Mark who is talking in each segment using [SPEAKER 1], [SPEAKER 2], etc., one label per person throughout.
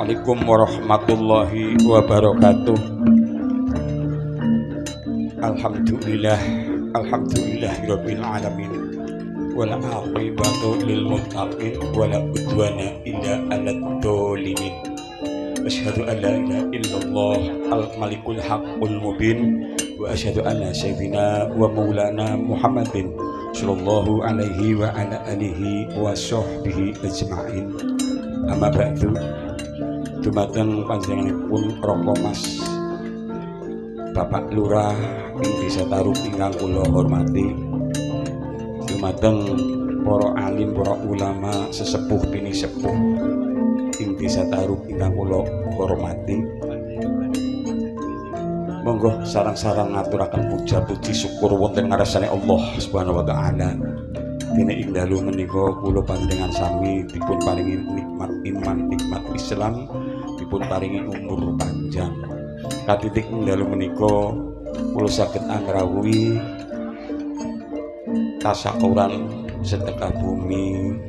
[SPEAKER 1] Assalamualaikum warahmatullahi wabarakatuh. Alhamdulillah, alhamdulillahirabbil alamin. Wala aqibatu lil muttaqin wala udwana illa 'alad dzalimin. Asyhadu an la ilaha illallah al-malikul haqqul mubin wa asyhadu anna sayyidina wa maulana Muhammadin sallallahu alaihi wa ala alihi wa sahbihi ajma'in. Amma ba'du. Dumateng panjenenganipun Roko Mas Bapak Lurah ing Desa Tarub ingkang kula hormati. Dumateng para alim, para ulama, sesepuh bini sepuh ing Desa Tarub ingkang kula hormati. Monggo sarang-sarang ngaturaken puja puji syukur wonten ngarsane Allah Subhanahu wa taala. Dene ing dalu menika kula panjenengan sami dipun paringi nikmat iman, nikmat Islam, dipun paringi umur panjang. Katitik ing dalu menika kula saged angrawuhi tasyakuran sedekah bumi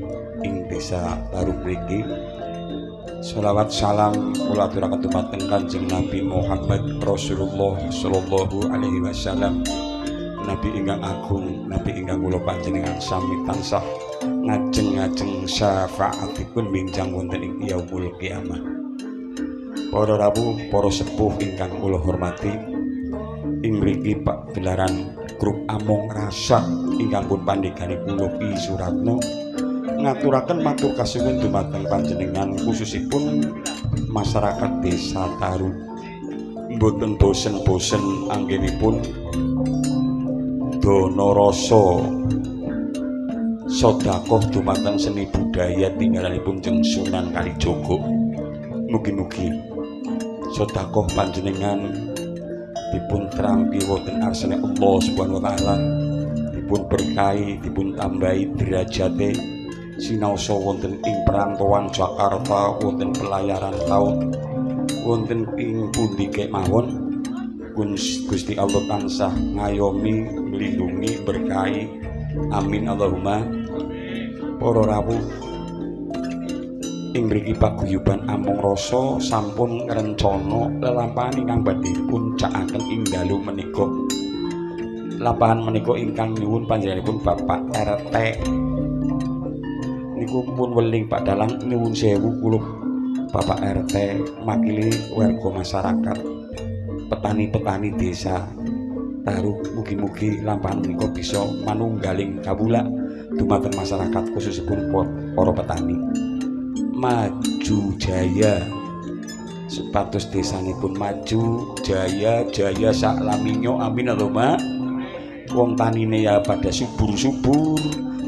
[SPEAKER 1] ing Desa Tarub mriki. Sholawat salam kula aturaken dumateng Kanjeng Nabi Muhammad Rasulullah sallallahu alaihi wasallam. Nabi ingkang agung, Nabi ingkang kula panjenengan sami tansah ngajeng-ngajeng syafaatipun minjang wonten ing yaumul kiamah. Para rawuh, para sepuh ingkang kula hormati, ing mriki Pak gelaran grup Among Rasa ingkang pun pandegani kula Ki Suratno ngaturaken matur kasuwun dumateng panjenengan khususipun masyarakat Desa Tarub. Mboten bosen-bosen anggenipun dono rasa sedekah dumateng seni budaya tinggalanipun Jeng Sunan Kalijaga. Mugi-mugi sedekah panjenengan dipun trampi wonten ngarsane Allah Subhanahu wa taala, dipun berkahi, dipun tambahi derajate sinaosa wonten ing perantauan Jakarta, wonten pelayaran taun, wonten ing pundi kemawon. Gusti Allah tansah ngayomi, melindungi, berkahi. Amin Allahumma. Para rawuh, ing mriki paguyuban Among Rasa sampun ngrencana lelampahan ingkang badhe puncakaken ing dalu menika. Lampahan menika ingkang nyuwun panjenenganipun Bapak RT niku pun weling Pak Dalang nyuwun sewu kula Bapak RT makili warga masyarakat petani-petani Desa Tarub, mugi-mugi lampahan menika bisa manunggaling kawula dumateng masyarakat khususipun para petani. Maju jaya supados desanipun maju jaya sak laminyo. Amin Allahumma. Wong tanine ya pada subur-subur,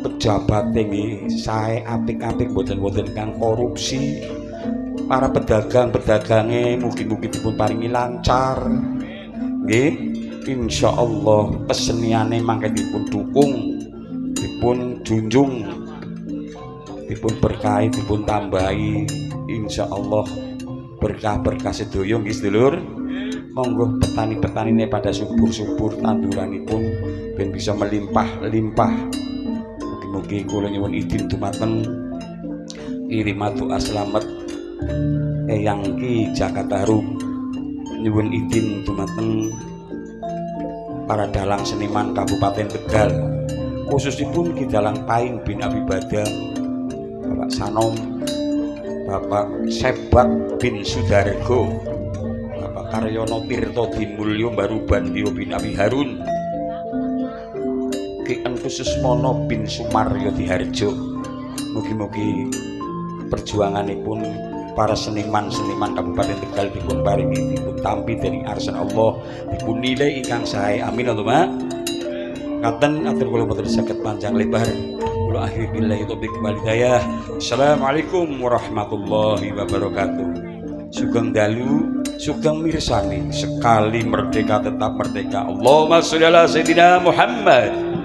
[SPEAKER 1] pejabate nggih sae apik-apik, boten-boten kang korupsi. Para pedagang-pedagange mugi-mugi dipun paringi lancar. Nggih, insyaallah keseniane mangke dipun dukung, dipun junjung, dipun berkahi, dipun tambahi. Insyaallah berkah-berkah sedaya nggih sedulur. Monggo petani-petanine pada subur-subur tanduranipun ben bisa melimpah-limpah. Mugi-mugi kula nyuwun idin dumateng Kirimatu Aslamet Eyang Ki Jakarta Tarub, nyuwun idin dumateng para dalang seniman Kabupaten Tegal, khususipun Ki Dalang Paing bin Abi Badang, Bapak Sanom, Bapak Sebat bin Sudargo, Bapak Karyono Tirto Dimulyo Barubandio bin Abi Harun, Ki Enku Susmono bin Sumaryo Diharjo. Mugi-mugi perjuanganipun para seniman-seniman Kabupaten Tegal dipun paringi, dipun tampi dening arsan Allah, dipun nilai ingkang sae. Amin Allahumma. Ngaten atur kula boten saged panjang lebar. Kula akhiri billahi taufik wal hidayah. Assalamualaikum warahmatullahi wabarakatuh. Sugeng dalu, sugeng mirsani, sekali merdeka tetap merdeka. Allahumma sholli ala sayyidina Muhammad.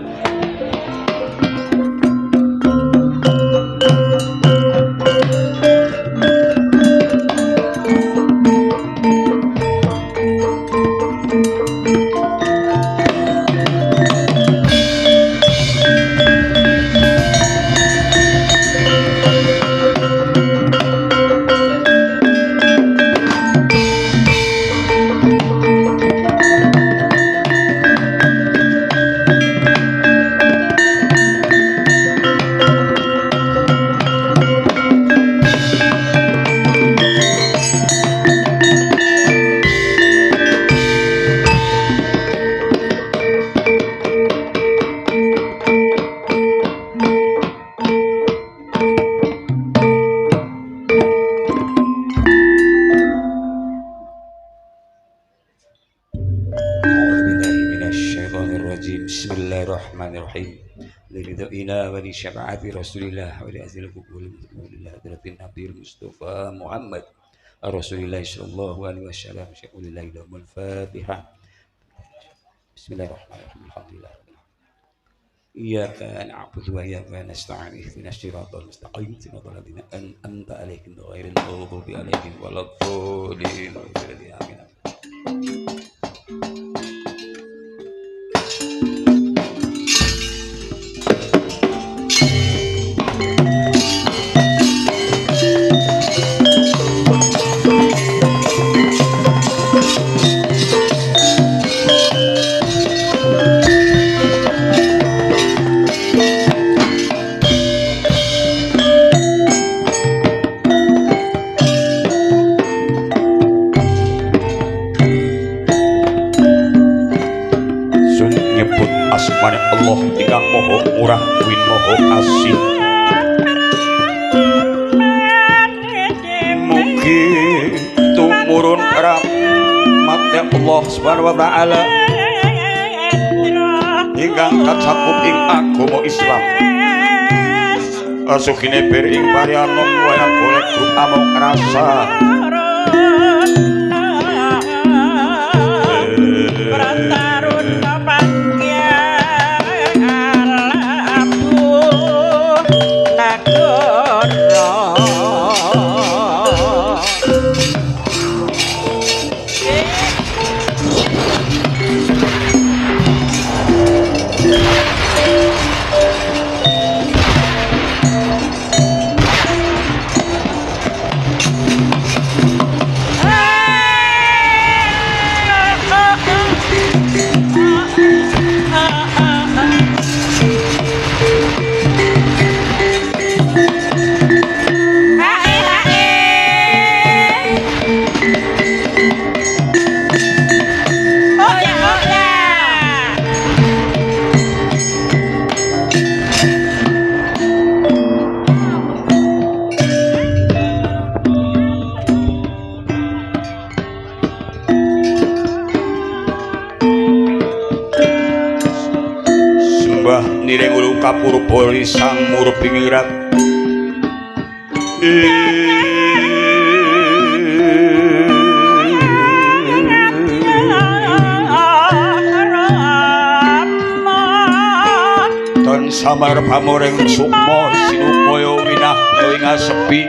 [SPEAKER 1] Bismillahirrahmanirrahim. Liridhoina wa li syafaati Rasulillah wa li azil qubul hadratin Nabil Mustafa Muhammad Rasulillah sallallahu alaihi wasallam. Syukulillahi lahumul Fatihah. Bismillahirrahmanirrahim. Alhamdulillah. Iyyaka na'budu wa iyyaka nasta'in. Ihdinas siratal mustaqim. Siratal ladzina an'amta 'alaihim ghairil maghdubi 'alaihim waladdallin. Amin. Asmane Allah ingkang Maha Murah Win Maha Asih. Mugi tumurun rahmat Allah Subhanahu wa taala ingkang kacakup ing agama Islam. Asukine bir ing parianom wayang golek grup among rasa. Nireng ulung kapurba sang murping irat tan samar pamoreng sukma sinupaya winah ing sepi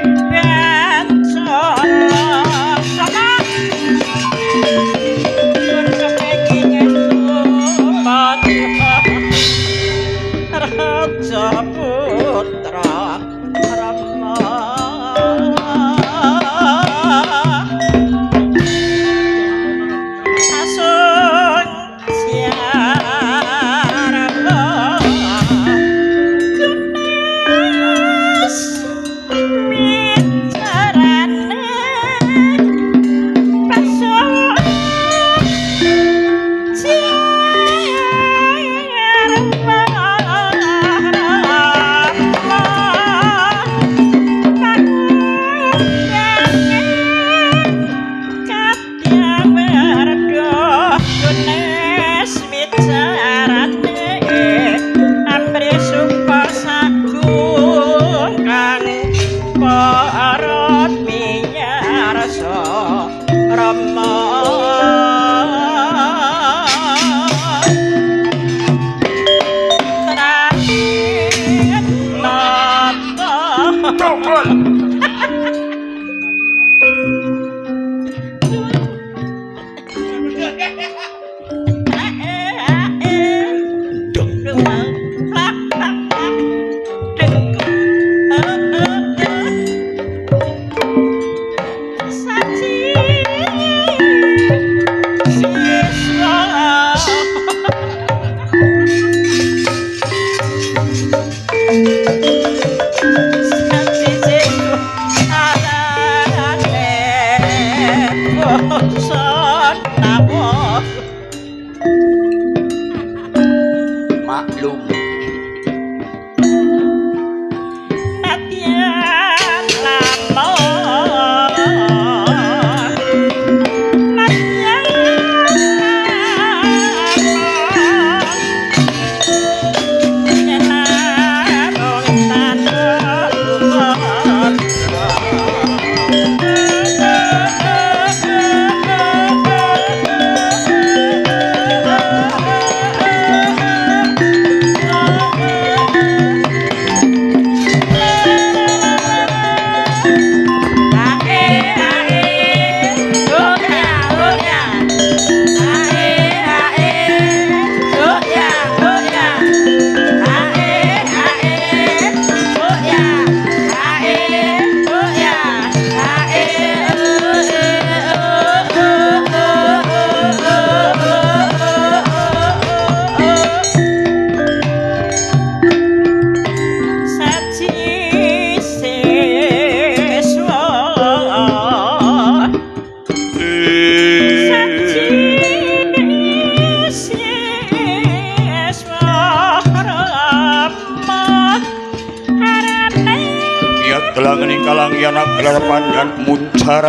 [SPEAKER 1] kelangening kalangyan gelar pandan muncar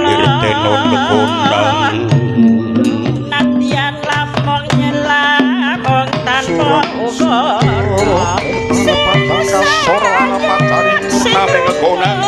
[SPEAKER 1] irtenon kekondang
[SPEAKER 2] natian lampung nyelamong tanpa ukara
[SPEAKER 1] sora pacaring sampe kekondang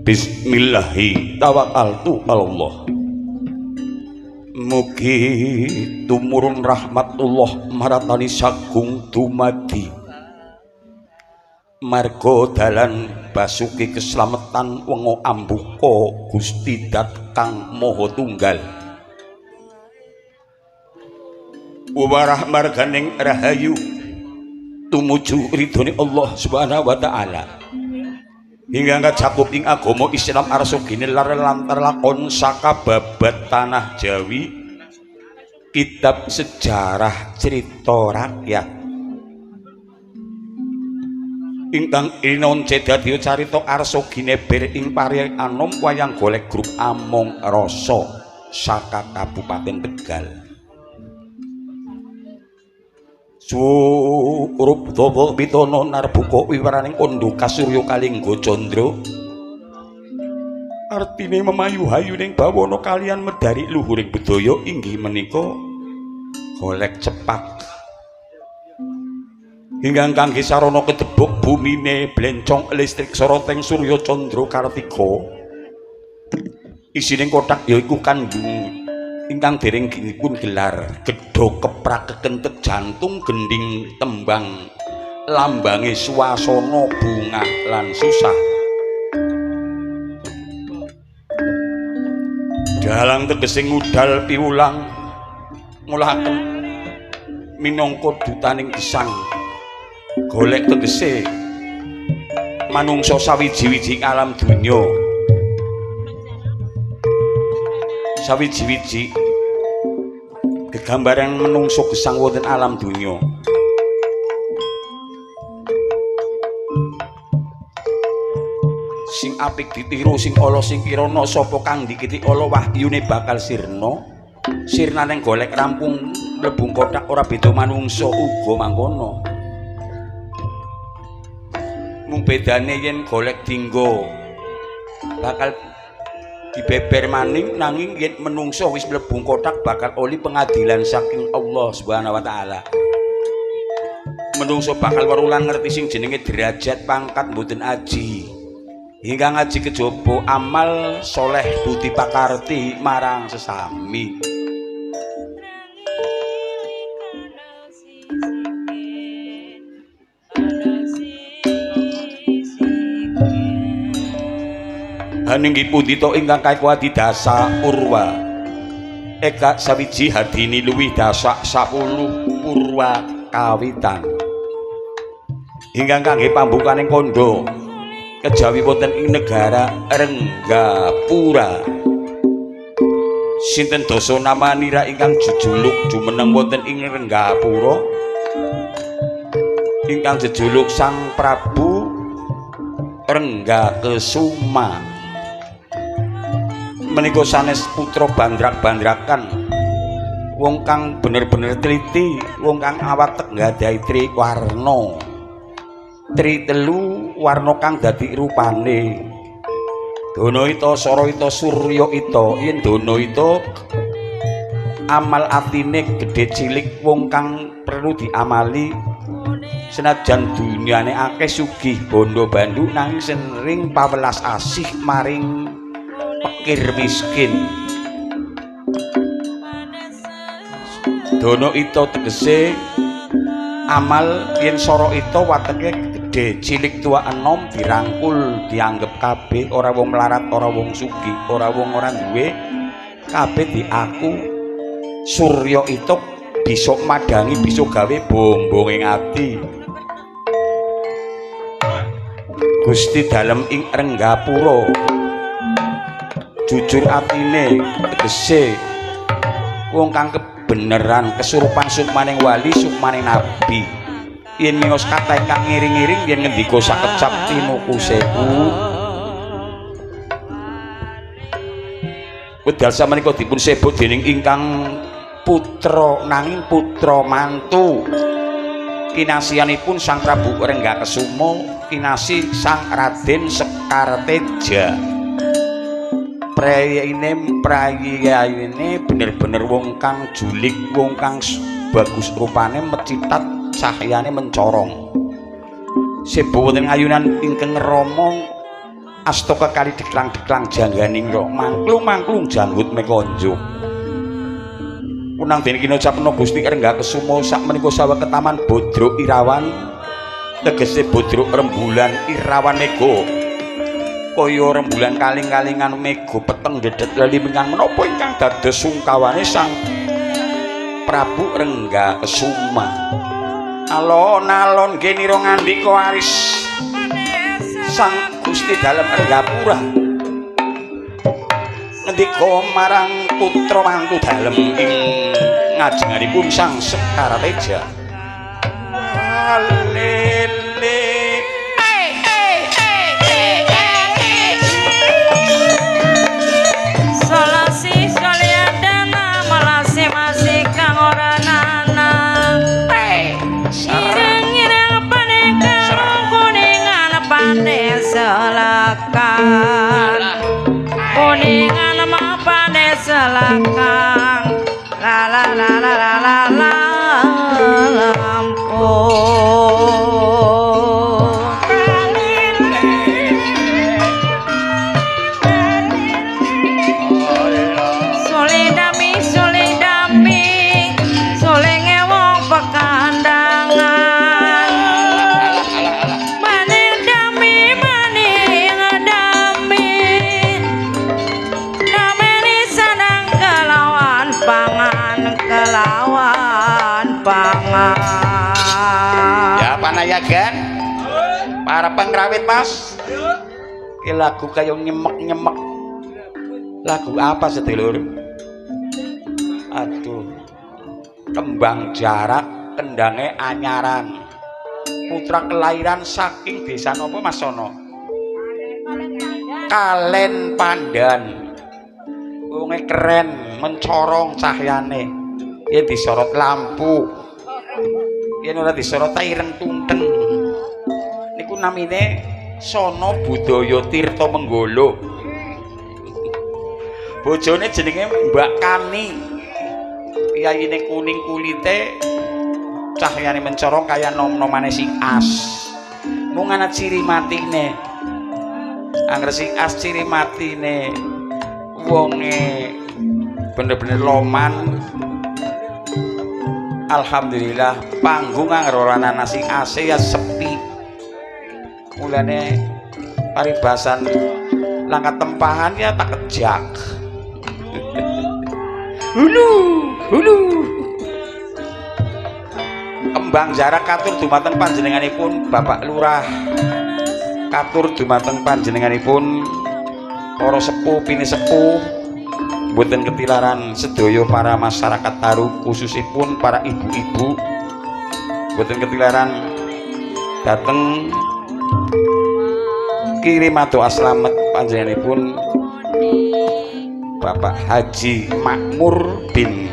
[SPEAKER 1] Bismillahi tawakkaltu Allah. Mugi tumurun rahmatullah maratani sagung dumadi marga dalan basuki keslametan wengo ambuka Gusti Dat Kang Maha Tunggal warah marganing rahayu tumuju ridhone Allah Subhanahu wa taala hingga kacakup ing agama Islam arsogine lantar lakon sakababat tanah Jawi kitab sejarah cerita rakyat ingkang inon cedhadya carita arsogine ber ing pari anom wayang golek grup Among Rasa saka Kabupaten Tegal Surup Dawa Pitana narbuka wiwaraning kondo kasurya kalingga candra artine memayu-hayuning bawana kaliyan medhari luhuring budaya inggih menika golek cepat Hinggang kangge sarana kedebuk bumine blencong listrik soroteng Surya Candra Kartika. Isining kotak yaiku kandung ingkang dereng dipun gelar gedha keprak kekentet jantung gending tembang lambange swasana bunga lan susah. Dalang tegesing ngudal piwulang ngulahaken minangka dutaning gesang golek tegese manungsa sawiji-wiji alam donya. Sawiji-wiji gegambaran menungso gesang wonten alam donya. Sing apik ditiru sing ala sing kirana sapa kang dikiti ala wahyune bakal sirna. Sirnaning golek rampung mlebu kotak ora beda manungsa uga mangkono. Mung bedane yen golek dinggo bakal dibeber maning nanging yen menungso wis mlebu kotak bakal oli pengadilan saking Allah Subhanahu wa taala. Menungso bakal werulan ngerti sing jenenge derajat pangkat mboten aji. Hingga ngaji kejaba amal soleh budi pakarti marang sesami. Haninggih pundhita ingkang kaekuwadi dasa purwa eka sawiji hadini luwih dasa 10 purwa kawitan ingkang kangge pambukaning kandha kejawi wonten ing negara Renggapura. Sinten dasa namanira ingkang jejuluk jumeneng wonten ing Renggapura ingkang jejuluk Sang Prabu Renggakesuma. Menika sanes putra bandrak-bandrakan wong kang bener-bener teliti, wong kang awatek nggadahi tri warna. Tri telu warna kang dadi rupane. Donoita, Saraita, Suryata. Yen Donoita amal atine gedhe cilik wong kang perlu diamali. Senajan dunyane akeh sugih bondo bandu nanging sering pawelas asih maring pikir miskin. Dono ito tegese amal yen soro ito wateke gede cilik tua enom dirangkul dianggep kabeh ora wong melarat ora wong sugih ora wong ora duwe kabeh diaku. Surya ito bisa madangi bisa gawe bombong ing ati. Gusti dalem ing Renggapura jujur atine tegese wong kang kebeneran kesurupan sukmaning wali sukmaning nabi. Yen miyos kathah kang ngiring-ngiring yen ngendika sakecap tinuku sewu. Wedal samenika dipun sebut dening ingkang putra nanging putra mantu kinasianipun Sang Prabu Renggakesuma kinasih Sang Raden Sekarteja. Prayine bener-bener wong kang julik, wong kang bagus rupane mecitat, cahyane mencorong. Sebo wonten ayunan ingkang Rama asta kekali diklang-diklang jangganing ro mangklung-mangklung janggut mekonjo. Punang dene kinocapna Gusti Renggakesuma sakmenika sawa ketaman Bodro Irawan tegese Bodro rembulan Irawan mega. Kaya rembulan kaling-kalingan mega peteng dedet lelimingan menapa ingkang dados sungkawane Sang Prabu Renggakesuma. Alon-alon genira ngandika aris Sang Gusti dalem Renggapura ngendika marang putra mantu dalem ing ngajenganipun Sang Sekarteja.
[SPEAKER 2] Kuningan mapane selakang la la la la la la la lampung.
[SPEAKER 3] panayagan para pengrawit Mas. Ki lagu kaya nyemek-nyemek. Lagu apa sedulur? Aduh. Kembang jarak kendange anyaran. Putra kelahiran saking desa napa Mas Sono? Kalen Pandan. Wonge keren, mencorong cahyane. Yen disorot lampu. Yen ora disorot ireng tunteng. Niku namine Sono Budaya Tirta Menggolo. Bojone jenenge Mbak Kani. Yayine kuning kulite, cahyane mencorong kaya nom-nomane si As. Mung ana ciri matine. Angger si As ciri matine wonge bener-bener loman. Alhamdulillah panggung angger ora ana si As ya sepi. Mulane paribasan langkat tempahan ya tak kejak. Hulu. Kembang jarak katur dumateng panjenenganipun Bapak Lurah. Katur dumateng panjenenganipun para sepuh pinisepuh. Mboten ketilaran sedaya para masyarakat Taru khususipun para ibu-ibu. Mboten ketilaran dateng kirim doa slamet panjenenganipun Bapak Haji Makmur bin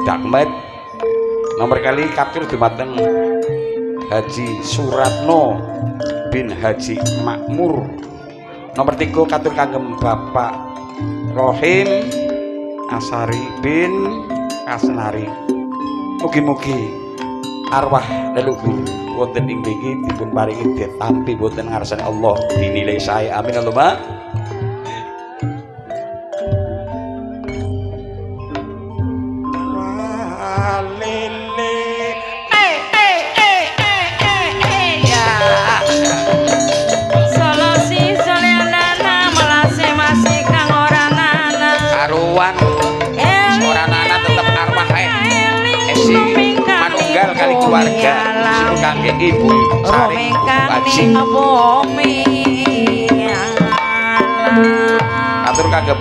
[SPEAKER 3] Dakmet. Nomor kali katur dumateng Haji Suratno bin Haji Makmur. Nomor 3 katur kagem Bapak Rohim Asari bin Kasnari. Mugi-mugi arwah leluhur wonten ing mriki dipun paringi ditampi wonten ngarsane Allah dinilai sae. Amin Allahumma. Kali keluarga sing kangge ibu sari Haji atur kagem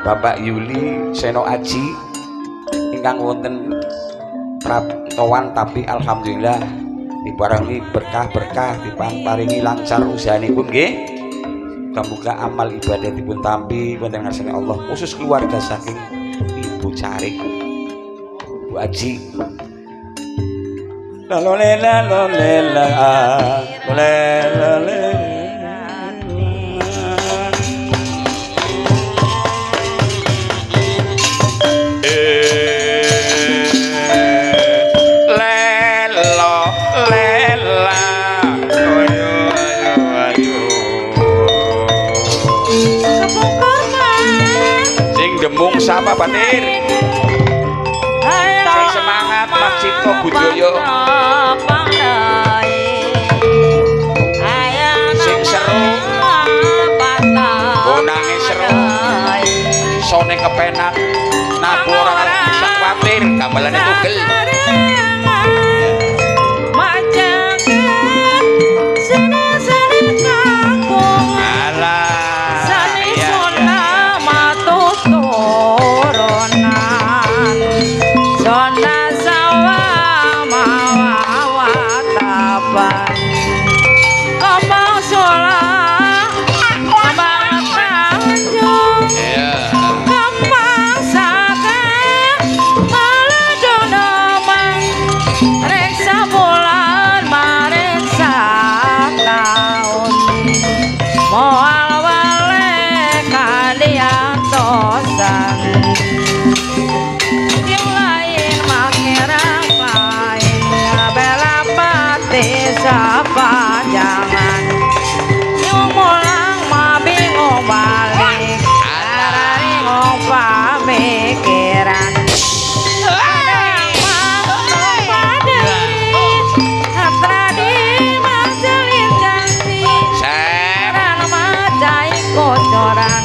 [SPEAKER 3] Bapak Yuli Seno Aji ingkang wonten Praptowan tapi alhamdulillah diparingi berkah-berkah diparingi lancar usahanipun nggih. Muga-muga amal ibadatipun tampi wonten ngarsane Allah khusus keluarga saking Ibu Carik Bu Aji. Lalolela lolela lolela. Demung sapa Batir sing semangat Mas Cipto Budaya sing seru bonange seru sone kepenak nabu ora bisa kuwatir gamelane tugel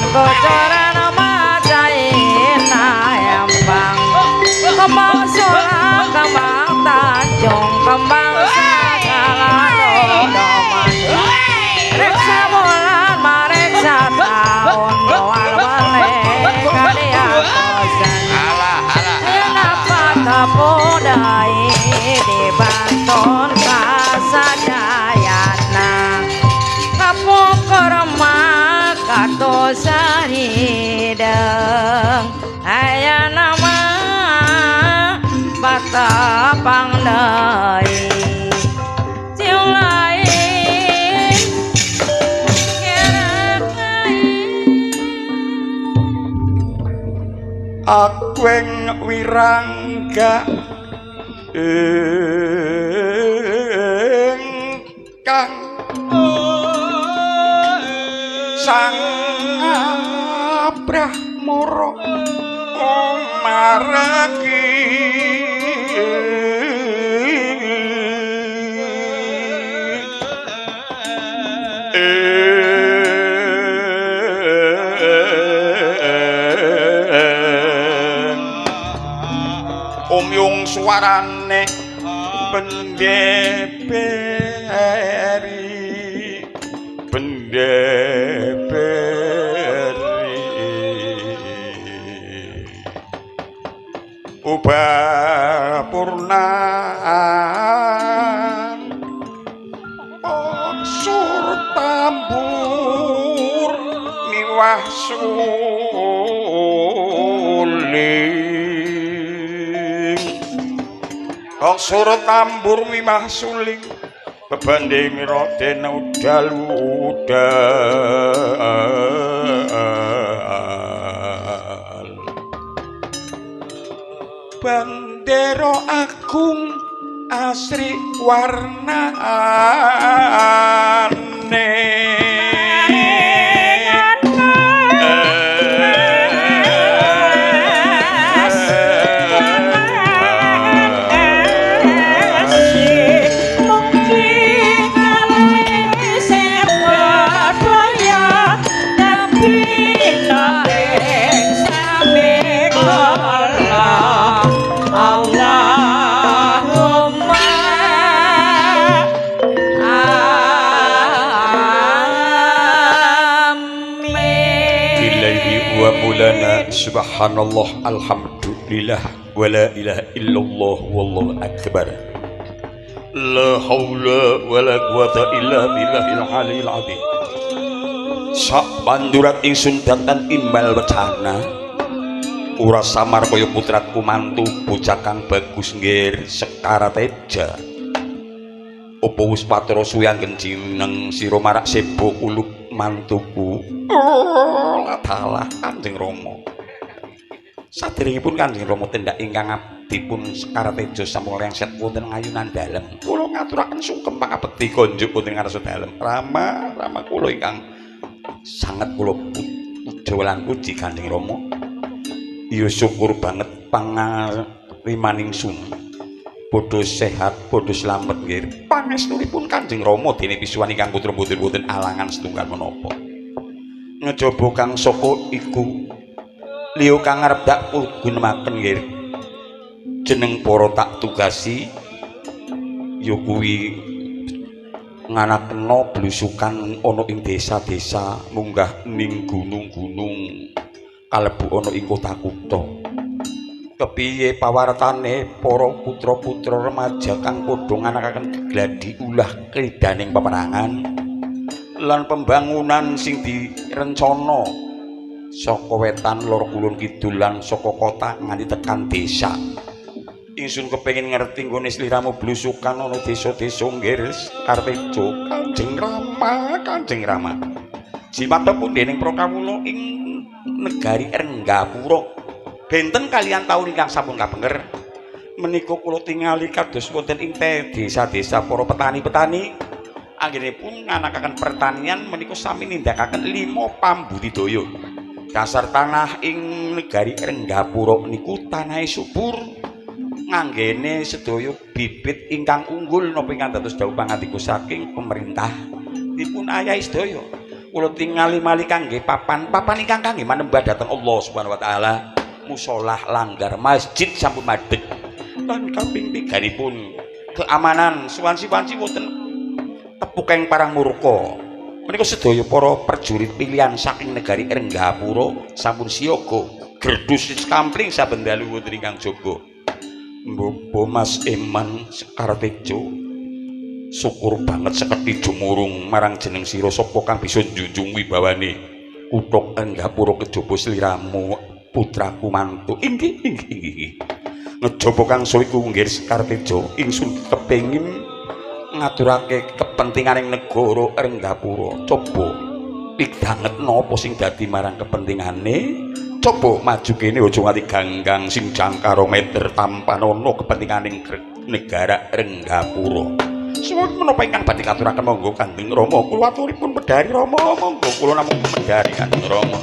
[SPEAKER 2] kocoran macain ayam pangnai ciulai
[SPEAKER 3] aku ing wirangga ingkang sang Brahmara maragi umyung suarane bendeberi ubah purnaan sur tambur miwah suling sur tambur miwah suling bebanding roden udal bandera agung asri warnane subhanallah alhamdulillah wala ilaha illallah wallahu akbar la haula wala quwata illa billahil aliyil azim sak bandurat ingsun datan imbal wacana ura samar kaya putraku mantu bocah kang bagus nggir Sekara Teja apa wis patara suyang genjineng sira marak sebo kuluk mantuku latalah Kanjeng Rama saderengipun Kanjeng Rama tindak ingkang abdipun Sekara Teja sampun lengset wonten ngayunan dalem kula ngaturaken sungkem pangabekti konjuk wonten ngarsa dalem rama kula ingkang sanget kula puja puji Kanjeng Rama ya syukur banget pangarimaning sun bodho sehat bodho slamet nggih pangestunipun Kanjeng Rama dene pisuwan ingkang putra-putri boten alangan setunggal menapa ngejaba kang saka iku liya kang arep dak gunemaken nggih jeneng para tak tugasi ya kuwi nganakna blusukan ana ing desa-desa munggah ning gunung-gunung kalebu ana ing kota-kutha kepiye pawartane para putra-putra remaja kang padha nganakaken gegladi ulah kridaning peperangan lan pembangunan sing direncana saka wetan lor kulon kidul lan saka kota nganti tekan desa ingsun kepengin ngerti nggone sliramu blusukan ana desa-desa nggih Kartejo Kanjeng Rama jimatipun dening para kawula ing negari Renggapura benten kalian taun ingkang sampun kabenger menika kula tingali kados wonten ing desa-desa para petani-petani anggenipun nganakaken pertanian menika sami nindakaken 5 pambudidaya dasar tanah ing negari Renggapura niku tanahe subur nganggene sedaya bibit ingkang unggul napa ingkang dados dawuh pangandiku saking pemerintah dipun ayahi sedaya kula tingali malih kangge papan ingkang kangge manembah dhateng Allah Subhanahu wa taala musolah langgar masjid sampun madheg lan kaping 3-nipun keamanan suwansi-wansi wonten tepukeng parang murka menika sedaya para prajurit pilihan saking negari Renggapura sampun siaga gerdus kampling saben dalu wonten ingkang jaga Mbapa Mas Eman Sekara Tejo syukur banget seketi jumurung marang jeneng sira sapa kang bisa njunjung wibawane kutha Renggapura kejaba sliramu putraku mantu inggih ngejaba kang iku nggih Sekar Tejo ingsun kepengin ngaturake kepentinganing negara Renggapura. Coba pidanget napa sing dadi marang kepentingane? Coba maju kene aja nganti ganggang sing jangkara meter tampanana kepentinganing negara Renggapura. Suwun menapa ingkang badhe katuraken monggo Kanjeng Rama kula aturipun medhari Rama monggo kula namung medhari Kanjeng Rama.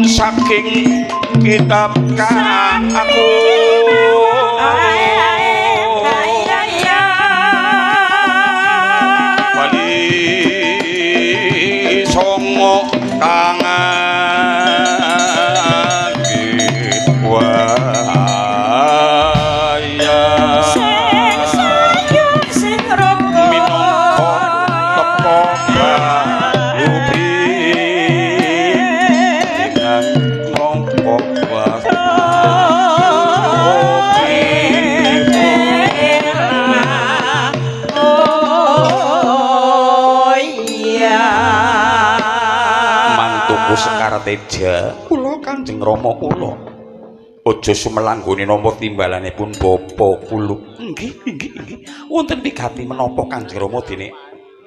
[SPEAKER 3] Saking kitab kang aku wali songo kang Sekar Teja kula Kanjeng Rama kula aja sumelanggone nampa timbalanipun bapa kula. Nggih wonten pigati menapa Kanjeng Rama dene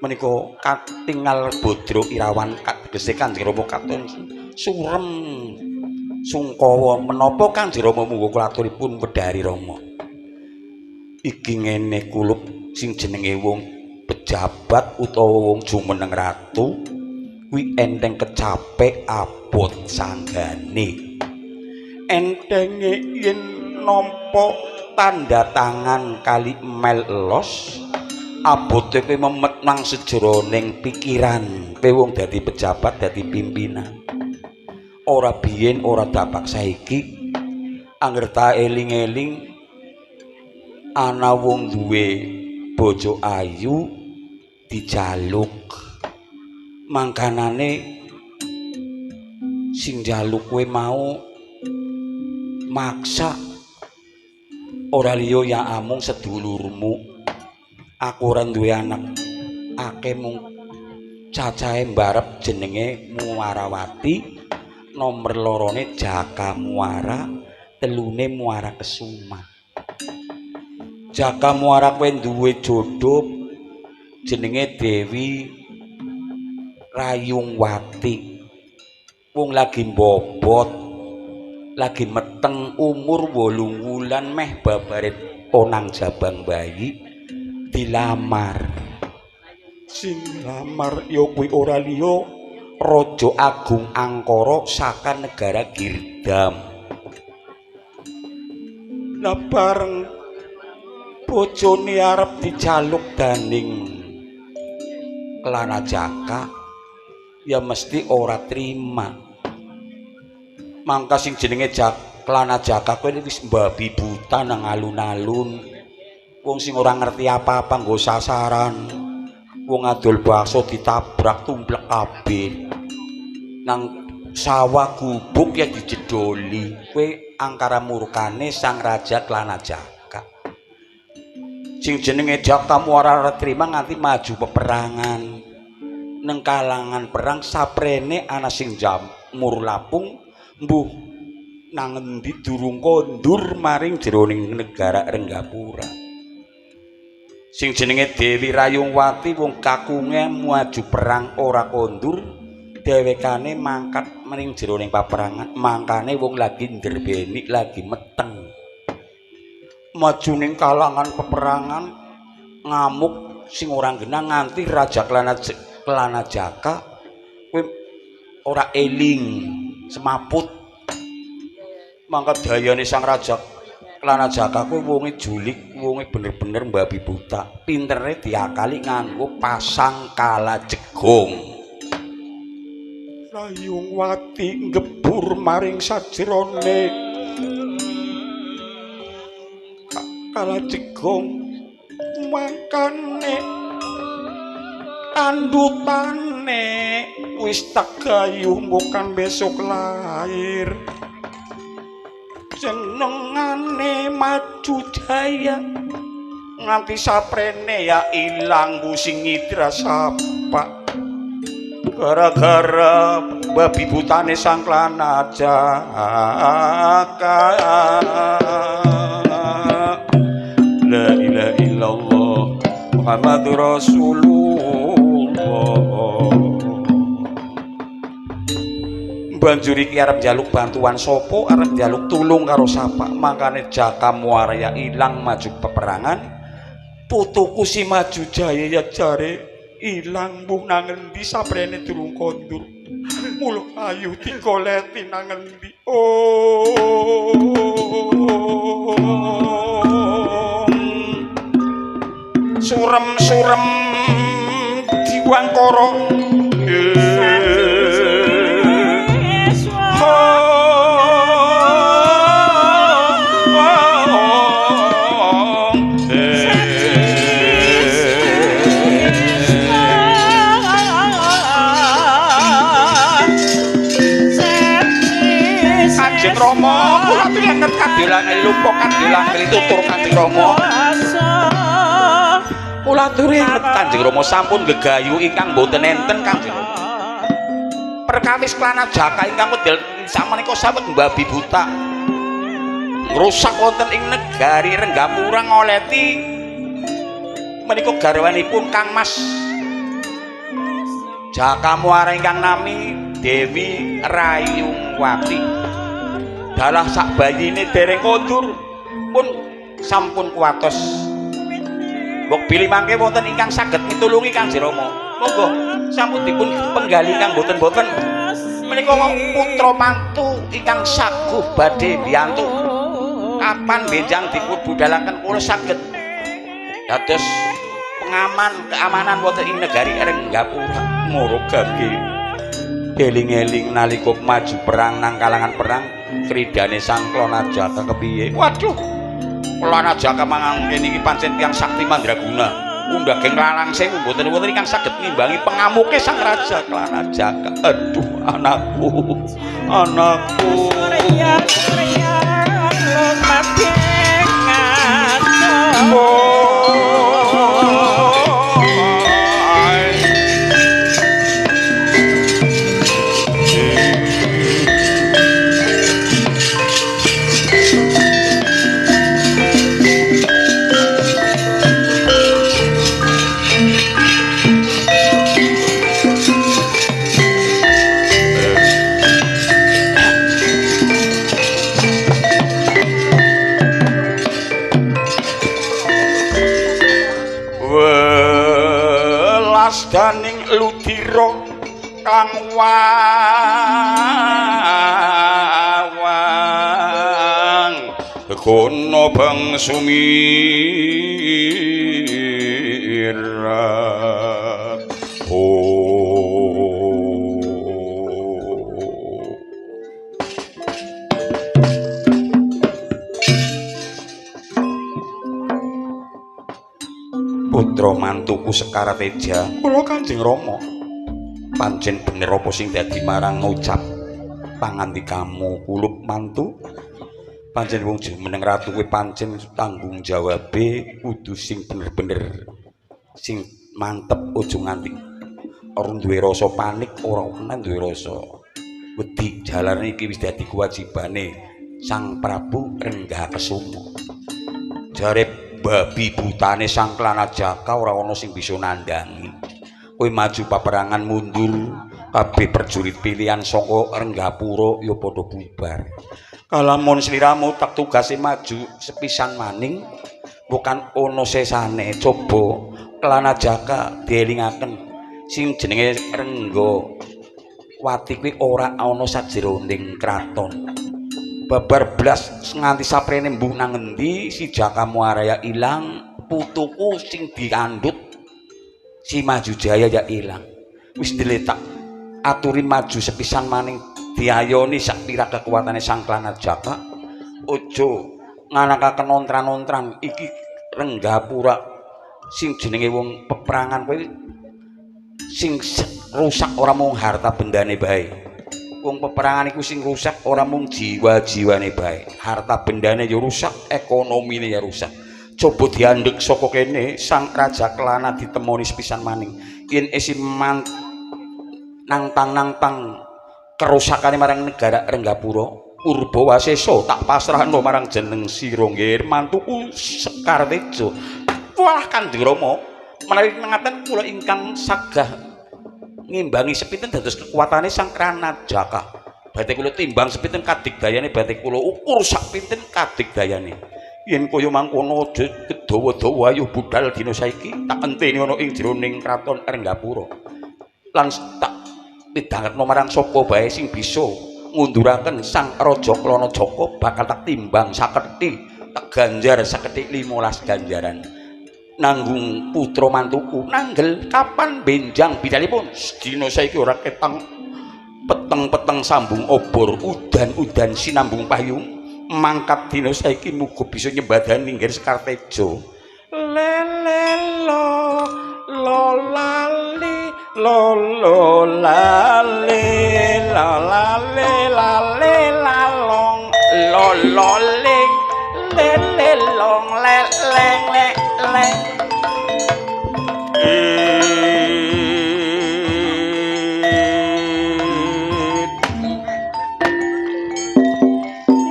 [SPEAKER 3] menika katingal Badra Irawan tegese Kanjeng Rama katon surem sungkawa menapa Kanjeng Rama munggo kula aturipun wedhari Rama iki ngene kulup sing jenenge wong pejabat utawa wong jumeneng ratu kuwi enteng kecapek abot sanggane entenge yen nampa tanda tangan kali mel elos abote kowe memet nang sejeroning pikiran kowe wong dadi pejabat dadi pimpinan ora biyen ora dapak saiki anger ta eling-eling ana wong duwe bojo ayu dijaluk mangkanane sing njaluk kowe mau maksa ora liya ya amung sedulurmu aku ora duwe anak akeh mung cacahe mbarep jenenge Muarawati nomor lorone Jaka Muara telune Muara Kesuma Jaka Muara kowe duwe jodoh jenenge Dewi Rayungwati wong lagi mbobot lagi meteng umur 8 wulan meh babare onang jabang bayi dilamar sing lamar ya kuwi ora liya Raja Agung Angkara saka negara Girdham. Lah bareng bojone arep dijaluk daning Klanajaka ya mesti ora trima. Mangka sing jenenge Klanajaka kuwi wis mbabi buta nang alun-alun. Wong sing ora ngerti apa-apa nggo sasaran. Wong adol bakso ditabrak tumplek kabeh. Nang sawah gubuk ya dijedoli. Kuwi angkara murkane Sang Raja Klanajaka. Sing jenenge Jaka ora trima nganti maju peperangan. Neng kalangan perang saprene ana sing jamur lapung mbuh nang endi durung kondur maring jeroning negara Renggapura. Sing jenenge Dewi Rayungwati wong kakunge maju perang ora kondur, dhewekane mangkat maring jeroning paperangan, mangkane wong lagi ndrbeni lagi meteng. Maju ning kalangan peperangan ngamuk sing ora genah nganti Raja Klanajaka kuwi ora eling semaput. Mangka dayane Sang Raja Klanajaka kuwi wonge julik, wonge bener-bener mbabi buta. Pintere diakali nganggo pasang kalajegong. Rayungwati ngebur maring sajrone kalajegong, mangkane andutane wis tak gayuh bukan besok lahir. Senengane maju jaya nganti saprene ya ilang bu sing ngidra sapa gara-gara babi butane Sang Klanajaka. La ilaha illallah Muhammadur Rasulullah. Banjur iki arep njaluk bantuan sapa, arep njaluk tulung karo sapa. Mangkane Jaka Muaraya ilang maju peperangan. Putuku si maju jaya ya jare ilang mbuh nang endi saprene durung kondur. Mula ayu digoleti nang endi. Surem-surem diwangkara Kanjeng Rama, kula pinget kadelan lupa kadelan tutur Kanjeng Rama. Kula aturi Kanjeng Rama sampun gegayu ingkang boten enten Kanjeng. Perkawis Klanajaka ingkang medal sakmenika sawet mbabi buta. Ngrusak wonten ing negari Renggapura ngoleti menika garwanipun Kang Mas Jaka Muara ingkang nami Dewi Rayungwati. Dalah sak bayine dereng kondur pun sampun kuwatos. Mbok bilih mangke wonten ingkang saged mitulungi Kanjeng Rama. Monggo sampun dipun penggali kang boten-boten. Menika putra mantu ingkang saguh badhe biyantu. Kapan benjang dipun budalaken kula saged dados keamanan wonten ing negari Renggapura. Muruga-mugi eling-eling nalika maju perang nang kalangan perang kridane Sang Klanajaka kepiye. Waduh, Klanajaka mangang kene iki pancen tiyang sakti mandraguna. Undhaging langsing mboten wonten ingkang saged ngimbangi pengamuke Sang Raja Klanajaka. Aduh, anakku. Surya mati ngaco. lasdaning ludira kang wawang kono bang sumirat putra mantuku Sekar Teja kula Kanjeng Rama pancen bener apa sing dadi marang ngucap pangandikamu kulup mantu pancen wong jumeneng ratu kuwi pancen tanggung jawabe kudu sing bener-bener sing mantep aja nganti ora duwe rasa panik ora kena duwe rasa wedi jalane iki wis dadi kewajibane Sang Prabu Renggakesuma jare babi butane Sang Klanajaka ora ana sing bisa nandhangi kowe maju paperangan mundur kabeh prajurit pilihan saka Renggapura ya padha bubar kalamun sliramu tak tugase maju sepisan maning bukan ana sesane coba Klanajaka dielingaken sing jenenge Renggawati kuwi ora ana sajroning kraton babar blas nganti saprene mbuh nang endi si Jaka Muaraya ilang putuku sing diandut si Maju Jaya ya ilang wis diletak aturi maju sepisan maning diayoni sak pira kekuatane Sang Klanajaka aja nganakaken ontran-ontran iki Renggapura sing jenenge wong peperangan kowe sing rusak ora mung harta bendane bae wong peperangan iku sing rusak ora mung jiwa-jiwane bae harta bendane ya rusak ekonomine ya rusak coba diandhek saka kene Sang Raja Klana ditemoni sepisan maning yen isin nangtang kerusakane marang negara Renggapura Purbawasesa tak pasrahno marang jeneng sira nggih mantuku Sekar Teja wah Kanjeng Rama menawi ngaten kula ingkang sagah ngimbangi sepinten dados kekuatane Sang Klanajaka batik kula timbang sepinten kadigdayane batik kula ukur sak pinten kadigdayane yen kaya mangkono kedawa-dawa ayuh budal dina saiki tak enteni ana ing jroning kraton Renggapura lan tak pidangetno marang sapa bae sing bisa ngunduraken Sang Raja Klanajaka bakal tak timbang sakethi tak ganjar sakethi 15 ganjaran nanggung putra mantuku nanggel kapan benjang bidalipun dina saiki ora ketang peteng-peteng sambung obor udan-udan sinambung payung mangkat dina saiki muga bisa nyembadani nggih Sekar Teja lele lo lali lo lali la lale lale lalong lo ling lele long leng leng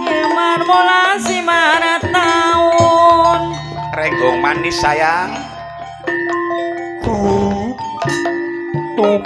[SPEAKER 2] Nyeman mula si mana tahun
[SPEAKER 3] Renggong manis sayang kemong tuk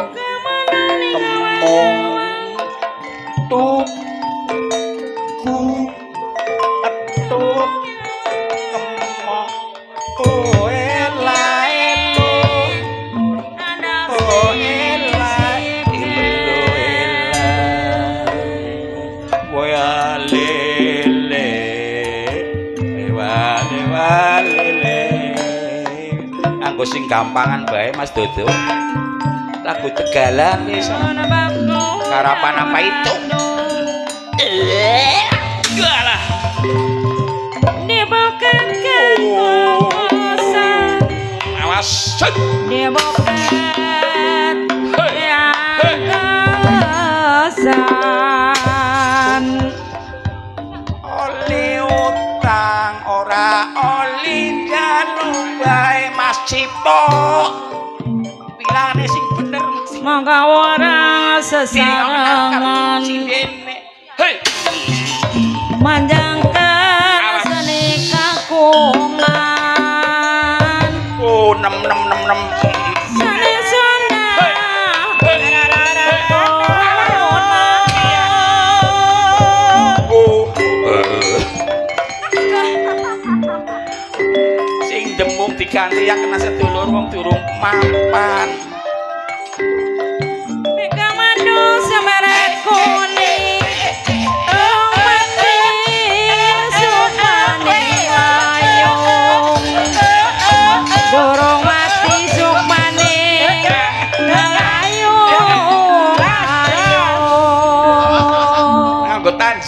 [SPEAKER 1] Anggo sing gampangan bae Mas Dodo. Lagu Tegalan wis. Karapan apa itu? Galah.
[SPEAKER 2] Dibukan kekuasaan.
[SPEAKER 1] Awas.
[SPEAKER 2] Dibukan kekuasaan.
[SPEAKER 3] Oli utang ora oli jaluk bae Mas Cipto. Pilane sing bener
[SPEAKER 2] mangga ora sesarengan manjangkan seni kakungan
[SPEAKER 3] nem
[SPEAKER 2] seni Sunda
[SPEAKER 3] sing demung diganti yang kena sedulur wong durung mampan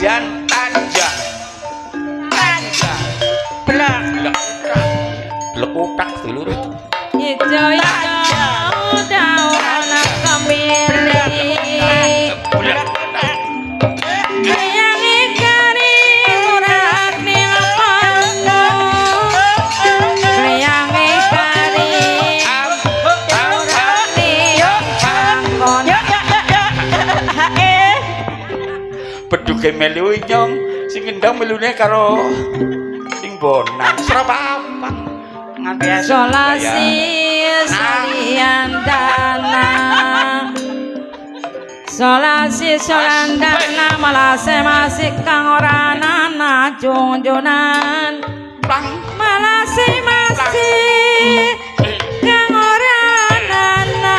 [SPEAKER 3] Tanjan tanjang tanjang
[SPEAKER 2] blak
[SPEAKER 3] blek utak dulur
[SPEAKER 2] ijo ijo daun kemiri
[SPEAKER 3] blek
[SPEAKER 2] yang ikari urat ning panggo yang ikari urat ning panggon
[SPEAKER 3] beduke melu nyong sing ngendang melune karo sing bonang Surapampang nganti
[SPEAKER 2] solasi salian dana solasi solandana malase masih kang ora nana junjunan malase masih kang ora nana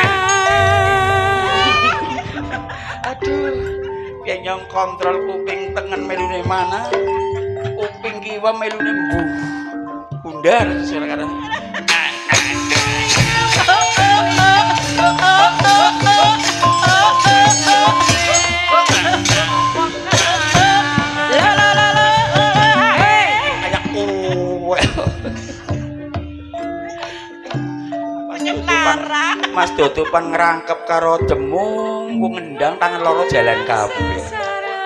[SPEAKER 3] aduh ya nyong kontrol kuping tengen melune mana kuping kiwa melune mbuh bundar sekarang kayak Mas tutupan ngerangkep karo demung ku ngendang tangan loro jalan kabeh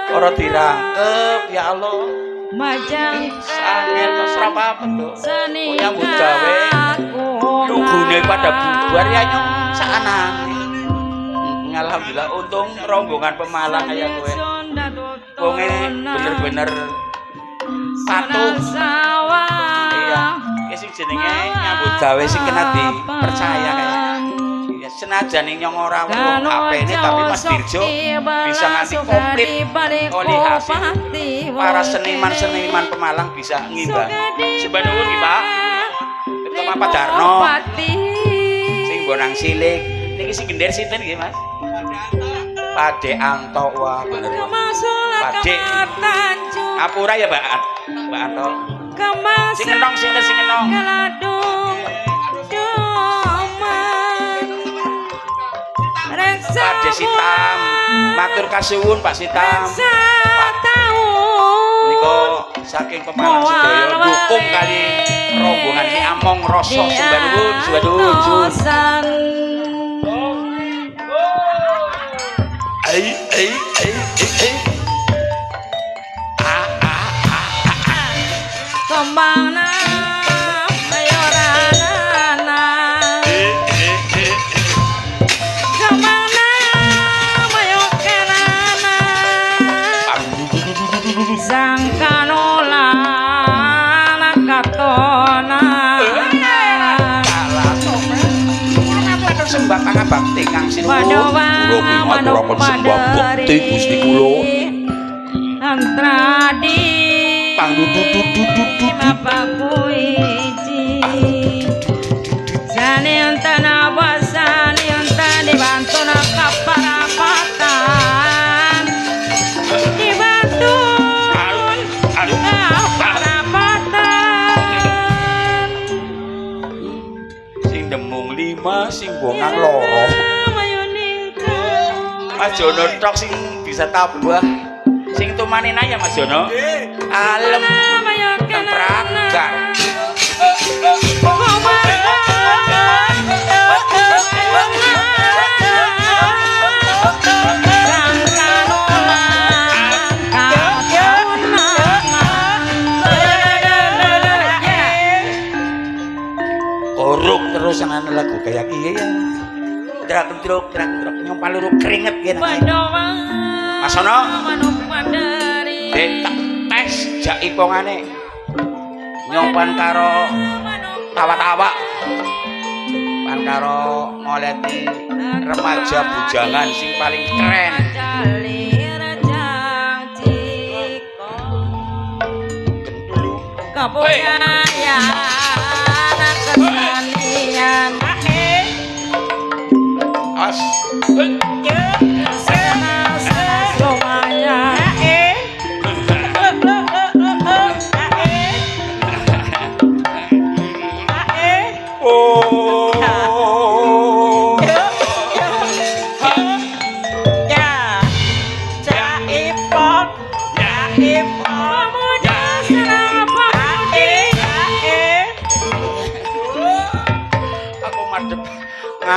[SPEAKER 3] ora dirangkep ya Allah
[SPEAKER 2] majang
[SPEAKER 3] sangel kok Surapampang tuh
[SPEAKER 2] sani
[SPEAKER 3] nyambut gawe nunggune pada bubar ya nyong saanane alhamdulillah untung rombongan Pemalang kayak gue wonge bener-bener patuh iya ya sing jenenge nyambut gawe sing kena dipercaya kayak ya senajan nyong ora weruh HP-ne tapi Mas Dirjo bisa ngasih komplit oleh hasil para seniman-seniman Pemalang bisa ngimbang sembah nuwun nggih Pak Ketua Pak Darno sing bonang silik niki sing gender sinten nggih Mas Pade Anto wah bener Pade Apura ya Mbak Anto sing enong sing enong Pak Desitam matur kasuwun Pak Sitam niko saking Pemalang sedaya dukung kali rombongan Ki Among Rasa sembah nuwun ai
[SPEAKER 2] kembang mayorana kemana mayokenana sangkanola katona
[SPEAKER 3] sembah pangabakti kang sinuwun
[SPEAKER 2] Wadowa manuk paderi
[SPEAKER 3] Gusti kula
[SPEAKER 2] antradi
[SPEAKER 3] pangdudududududud
[SPEAKER 2] bapaku iji sani antana basani antani bantuna kaparapatan dibantu kaparapatan
[SPEAKER 3] sing demung 5 sing bongang loro Mas Jono tok sing bisa tabah sing tumanin aja Mas Jono alem temprakan koruk terus yang lagu kayak kiye ya drag-drog nyong paluru keringet gini Mas Sono tes jak ipongane nyompan karo tawa-tawa pan karo ngoleti remaja bujangan sing paling keren
[SPEAKER 2] Kapuyaan kesenian
[SPEAKER 3] as
[SPEAKER 2] semuanya
[SPEAKER 3] oh
[SPEAKER 2] ya caipot ya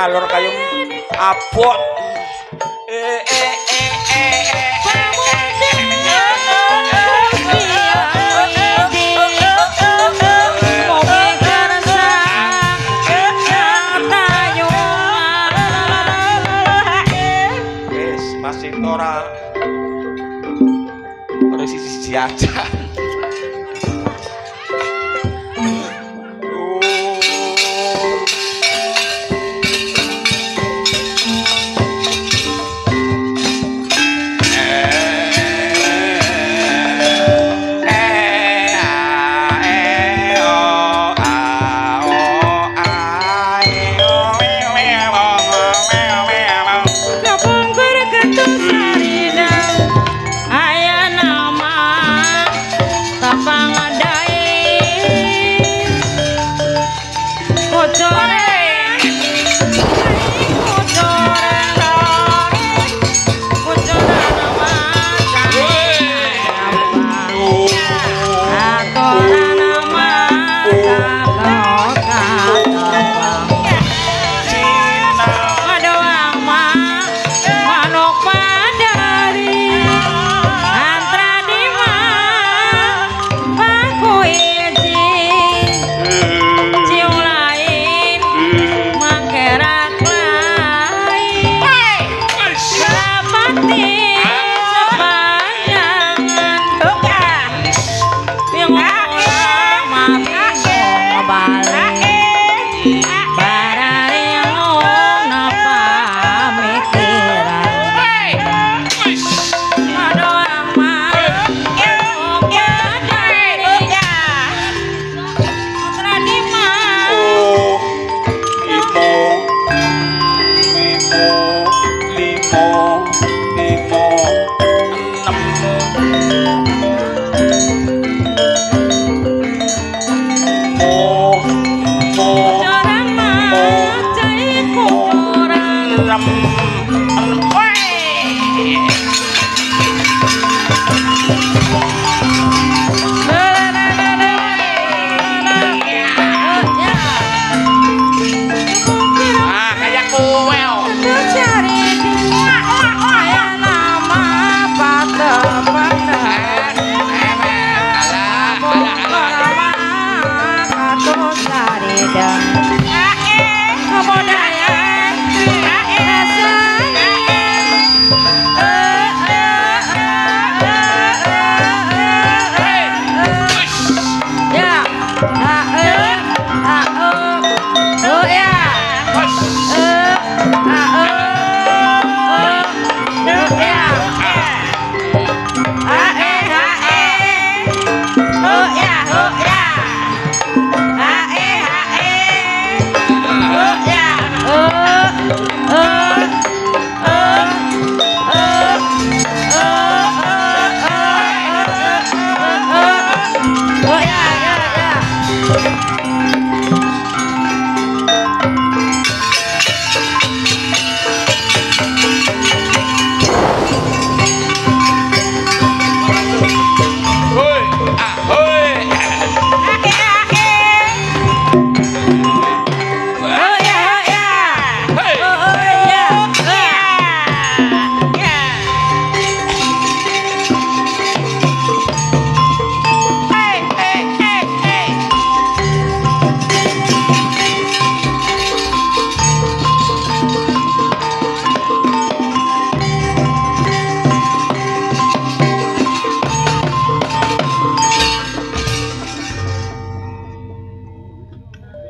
[SPEAKER 3] ngalor kayong abot. Wes masih ora sisi aja.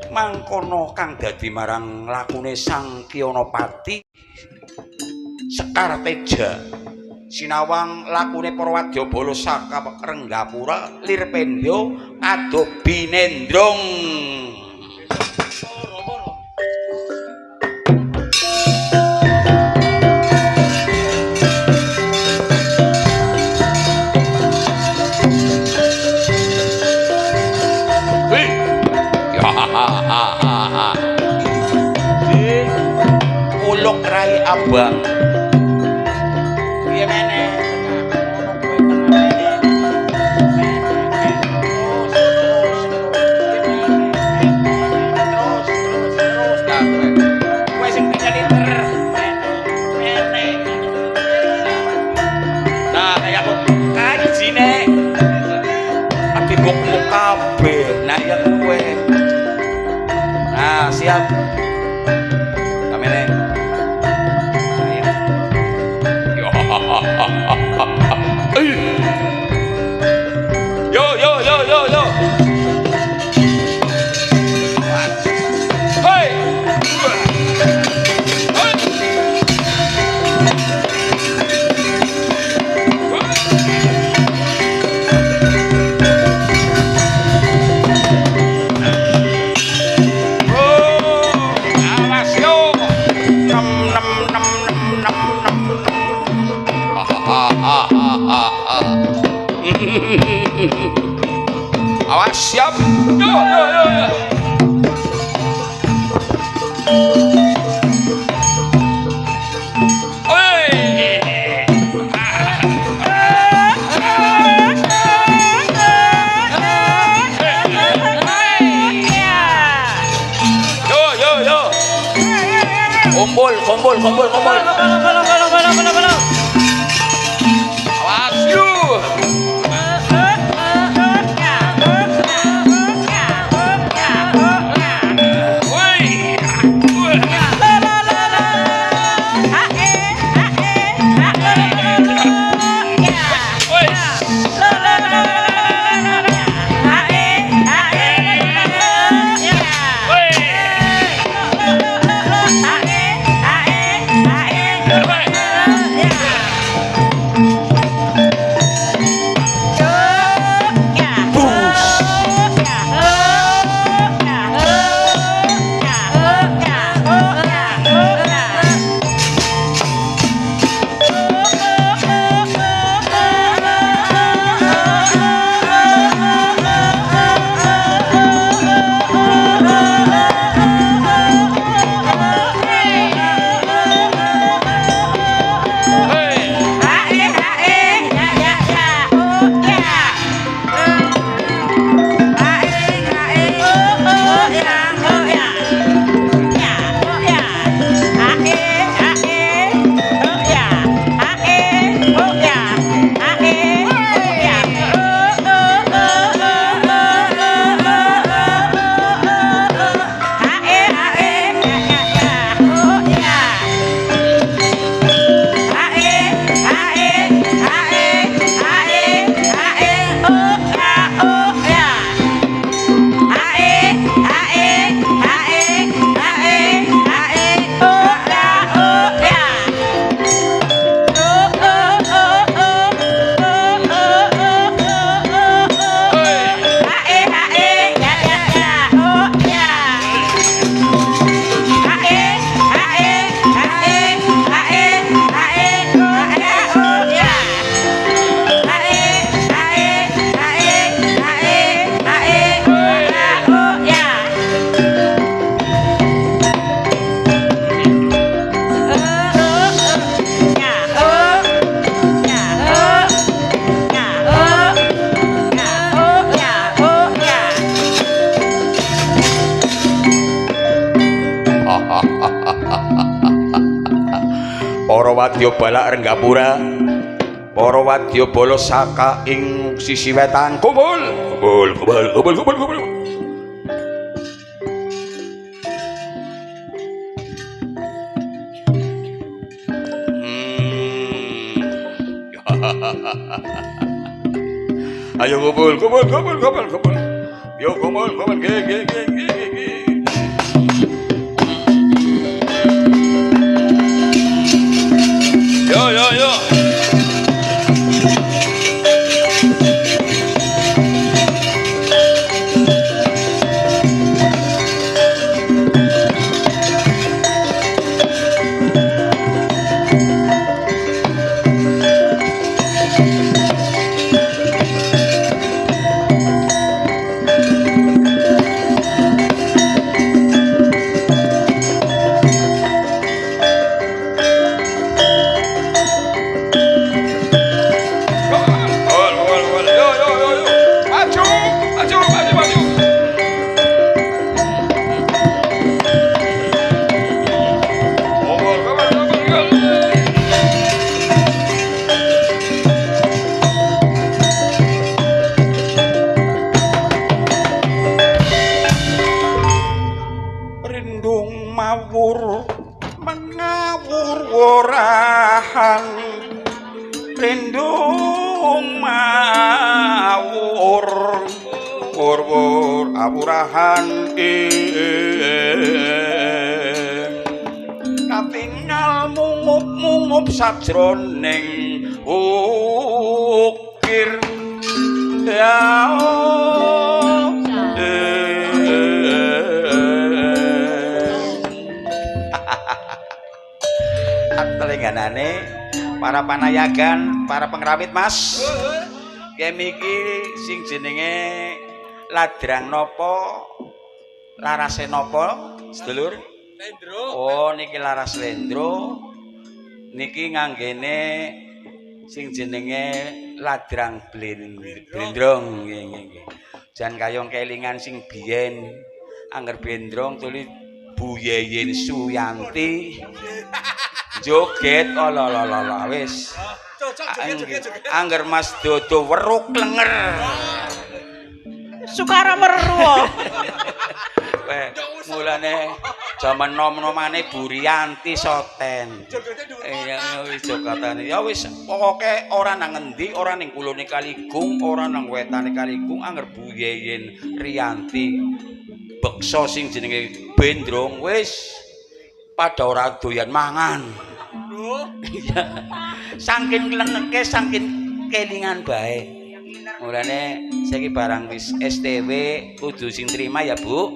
[SPEAKER 3] Mangkono kang dadi marang lakune Sang Kyanapati Sekar Teja sinawang lakune para wadyabala saka Renggapura Lirpendra Adobinendrong. Uluk rai abang piye meneh terus kowe sing Awas siap. Yo yo yo. Kumpul. Awas you. Para wadya balak Renggapura, para wadya bala saka ing sisi wetan kumpul. Ayo kumpul. Yo kumpul, ge. Yo. Mengawur-wurahan rindung mawur wur awurahan katingal mungup sajroning ukir ya telinganane para panayagan, para pengrawit Mas. Kemi iki sing jenenge ladrang napa? Larase napa, sedulur?
[SPEAKER 4] Lendro.
[SPEAKER 3] Oh, niki laras lendro. Niki nganggene sing jenenge ladrang blendrong nggih. Jan kayong kelingan sing biyen angger bendrong tuli Bu Yeyen Suyanti joget la wis
[SPEAKER 4] Cocok joget.
[SPEAKER 3] angger Mas Dodo weruh klenger
[SPEAKER 2] Sukara meru.
[SPEAKER 3] mulane jaman nom-nomane Burianti Soten
[SPEAKER 4] Jogete dhuwur.
[SPEAKER 3] iya wis jogatane ya wis pokoke ora nang endi ora ning kulone Kaligung ora nang wetane Kaligung angger Bu Yeyen Riyanti beksa sing jenenge bendrong wis padha ora doyan mangan iya saking leneke saking kelingan bae mulane saiki barang wis STW kudu sing trima ya Bu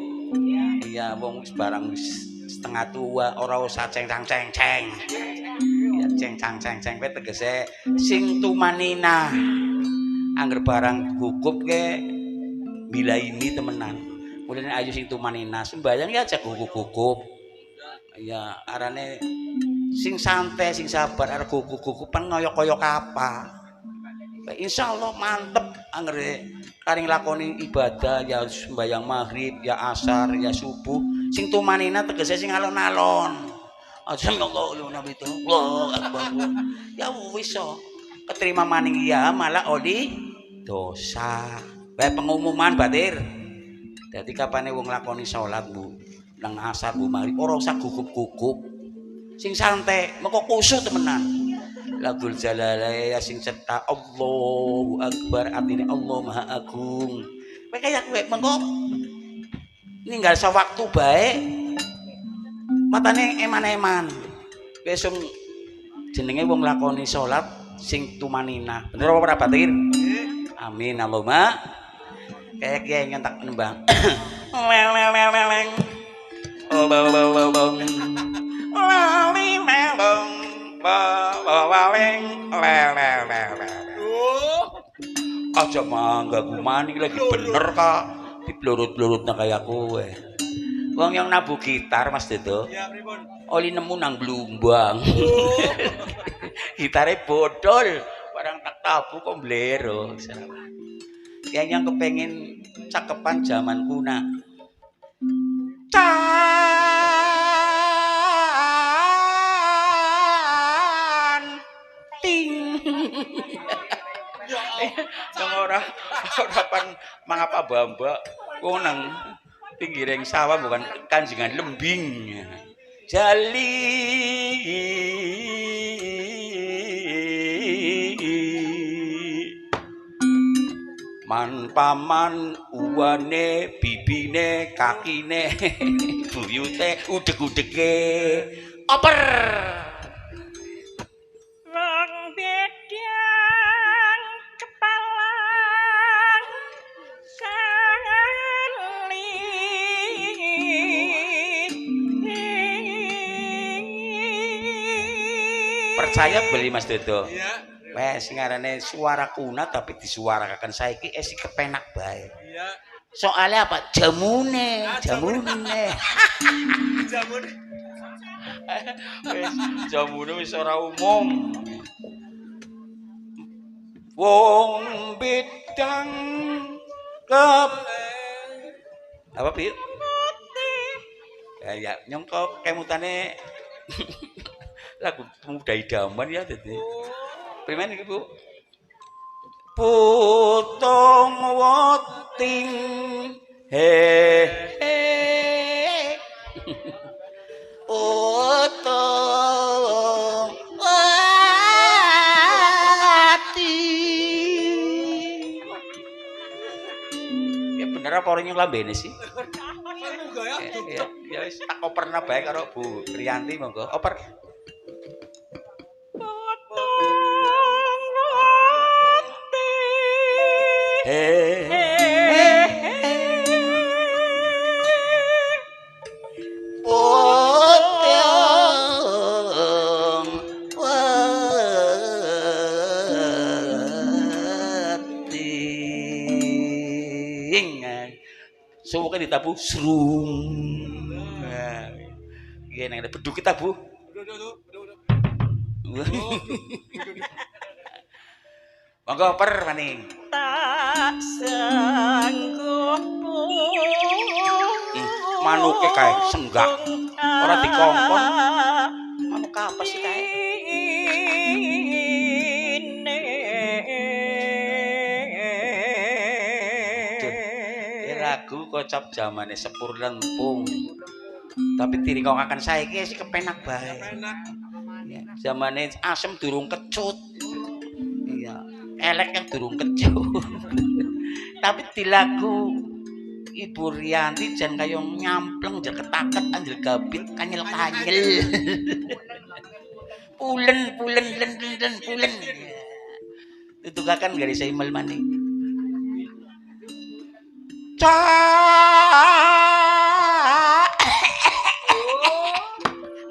[SPEAKER 3] iya wong wis barang wis setengah tua ora usah ceng-ceng ya ceng-ceng kuwi tegese sing tumanina angger barang gugup ke bila ini temenan mulane ayo sing tumanina sembayang ya aja gugup ya arane sing santai sing sabar arep gugup-gugupan ngoyok-koyok apa insyaallah mantep anggere karing lakoni ibadah ya sembayang maghrib ya asar ya subuh sing tumanina tegese sing alon-alon aja ngallah nabi itu Allah akbar ya wis keterima maning ya malah oli dosa bae pengumuman batir dadi kapane wong lakoni salat Bu nang asar Bu maghrib ora usah gugup-gugup sing santai mengko kusuk temenan Lagul Jalalain sing cetak Allahu Akbar artine Allah Maha Agung. Kowe kaya kowe mengko ninggal sewaktu bae matane eman-eman. Kowe sing jenenge wong lakoni salat sing tumanina. Bener apa ora Batir? Amin Allahumma. Kayak kiye nyentak nembang. Leleng. Oh bang. Waleng aja mangga maning lagi bener kak diplurut-plurut nang kaya kowe wong yang nabuh gitar Mas Dodo
[SPEAKER 4] Ya pripun?
[SPEAKER 3] oli nemu nang Blumbang gitare bodol barang tak tabu kok blero yang kepengin cakepan zaman kuna yang ora pan mangapa bamba wong nang pinggiring sawah bukan kanjengan lembing jali man paman uwane bibine kakine buyute udeg-udege oper percaya beli Mas Dodo.
[SPEAKER 4] Iya.
[SPEAKER 3] Wes ngarane suara kuna tapi disuarakaken saiki esi kepenak bae.
[SPEAKER 4] Iya.
[SPEAKER 3] Soalnya apa? Jamune.
[SPEAKER 4] Jamune.
[SPEAKER 3] Wes jamune wis ora umum. Wong bidang kep apa Pi? Ya nyongko kemutane lagu pemuda idaman ya dadi. Primen iki Bu? Putung woting he putung ati. Ya bener apa orang yang lambene sih? Ya wis tak operna bae karo Bu Riyanti monggo. Oper. Potong wati Suwuke ditabu srung. Nah, iki nang beduk kita, Bu. Monggo per maning.
[SPEAKER 2] tak sanggup
[SPEAKER 3] Manuke kae senggak. Ora dikongkon. Manuk apa sih kae? Lagu kocap zamane sepur lempung. Tapi dirikokaken saiki sih kepenak bae. Zamane asem durung kecut. Iya, elek kan durung kecut. Tapi di lagu Ibu Rianti jan kaya nyampleng jel ketaket anjel gabit kanyel-kanyel. Pulen pulen pulen. Ditugakan garis email maning.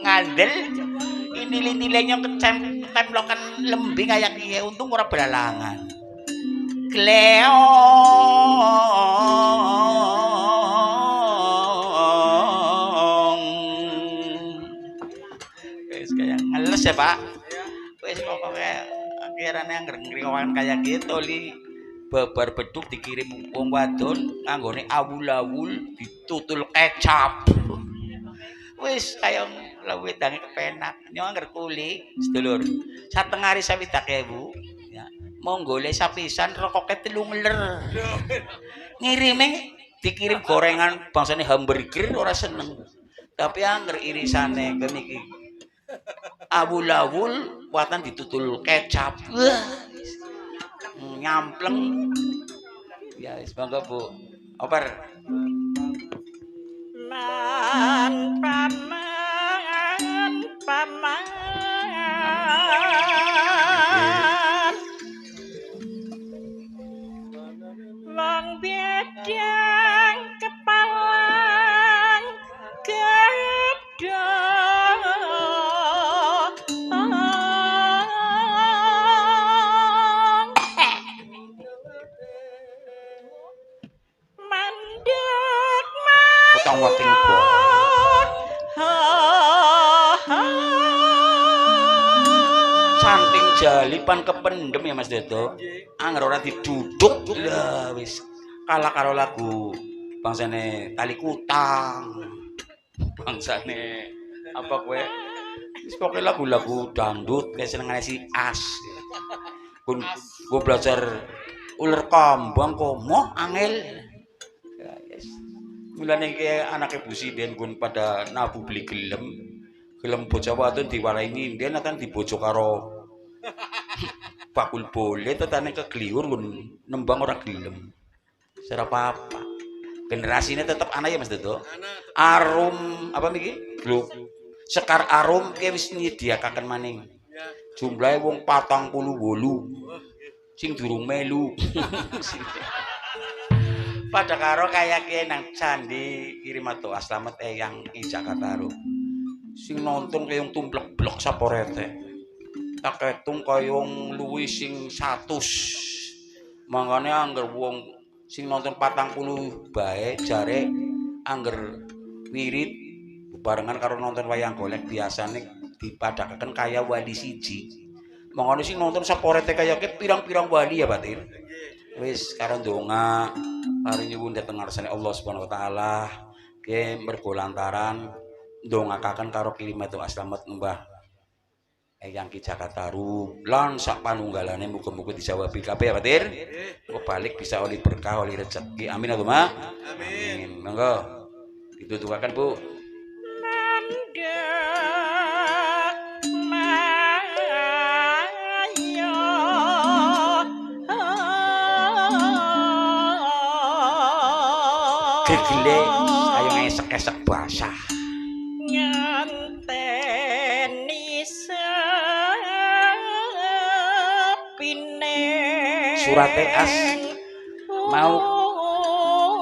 [SPEAKER 3] Ngandel ini nilainya kecemplokan lembing kayak dia untung ora belalangan Cleo wis kayak ngeles ya Pak wis pokoknya akhirnya ngering-ngeringan kayak gitu li babar beduk dikirim wong wadon nganggone awul-awul ditutul kecap wis kaya lawedange kepenak nyo anger kuli sedulur satengari 70.000 ya monggo le sapisan rokoke 3 ler ngirime dikirim gorengan bangsane hamburger ora seneng tapi anger irisane niki awul-awul watan ditutul kecap wah nyampleng ya wis monggo Bu oper
[SPEAKER 2] lan paman long bedang kepalang gedang mandek
[SPEAKER 3] utang wating boy samping jalipan kependem ya Mas Dedo anger ora diduduk lah wis kalah karo lagu bangsane tali kutang bangsane apa kowe wis pokoke lagu-lagu dangdut kayak senengane si As pun gue belajar ular kambang komo angel ya yes mulane iki anake Busiden gun pada nabu beli gelem bocah wadon diwarai nyinden kan dibojo karo bakul boleh tetane kegliur gun nembang ora gelem ora apa-apa generasine tetep ana ya Mas Dodo arum apa niki gluk sekar arum ki wis nyediakaken maning jumlahe wong 48 sing durung melu pada karo kayak nang candi Kirimato Aslamet Eyang ing Jakarta sing nonton kayong tumblek-blek saporete tak ketung kayong luwih sing 100 mangane angger wong sing nonton 40 bae jare angger wirid barengan karo nonton wayang golek biasane dipadakaken kaya wali siji mangane sing nonton saporete kaya pirang-pirang wali ya batin wis karo ndonga karo nyuwun dhateng ngarsane Allah Subhanahu wa taala ke mergo lantaran ndongakaken karo Kirimato Aslamet Mbah Eyang Ki Jakartaru lan sak panunggalane muga-muga dijawabi kabeh ya Batir. Kok balik bisa oleh berkah oleh rezeki. Amin Allahumma. Amin. Monggo. Ditutukaken Bu. Gegele ayo ngesek-esek basah. Surat As mau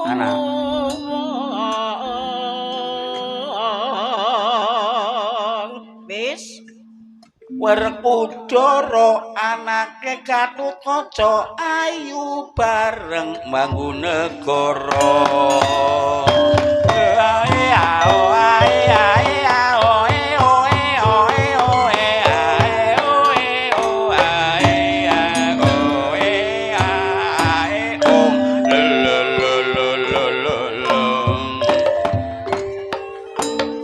[SPEAKER 3] anak
[SPEAKER 2] wis
[SPEAKER 3] Werkudara anake Gatotkaca ayu bareng mbangun negara.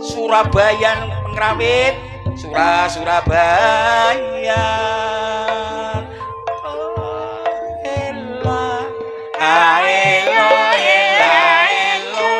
[SPEAKER 3] Surabayan pengrawit Surabaya ela aelo ela elo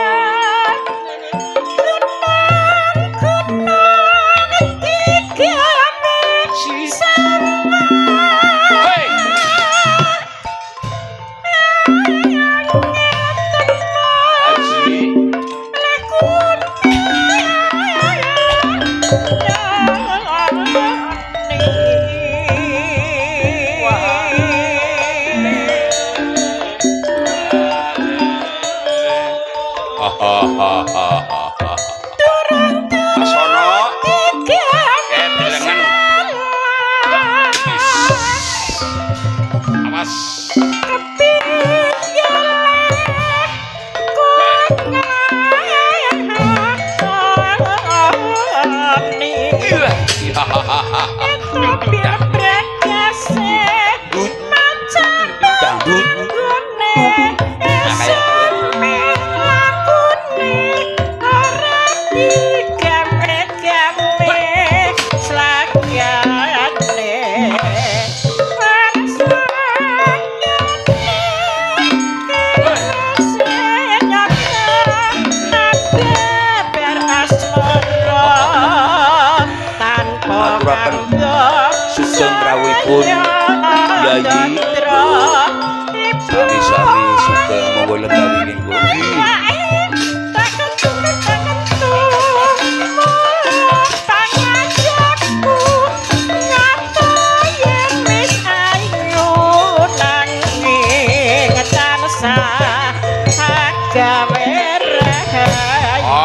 [SPEAKER 3] Sami-sami sugeng monggo lenggawi ing kula.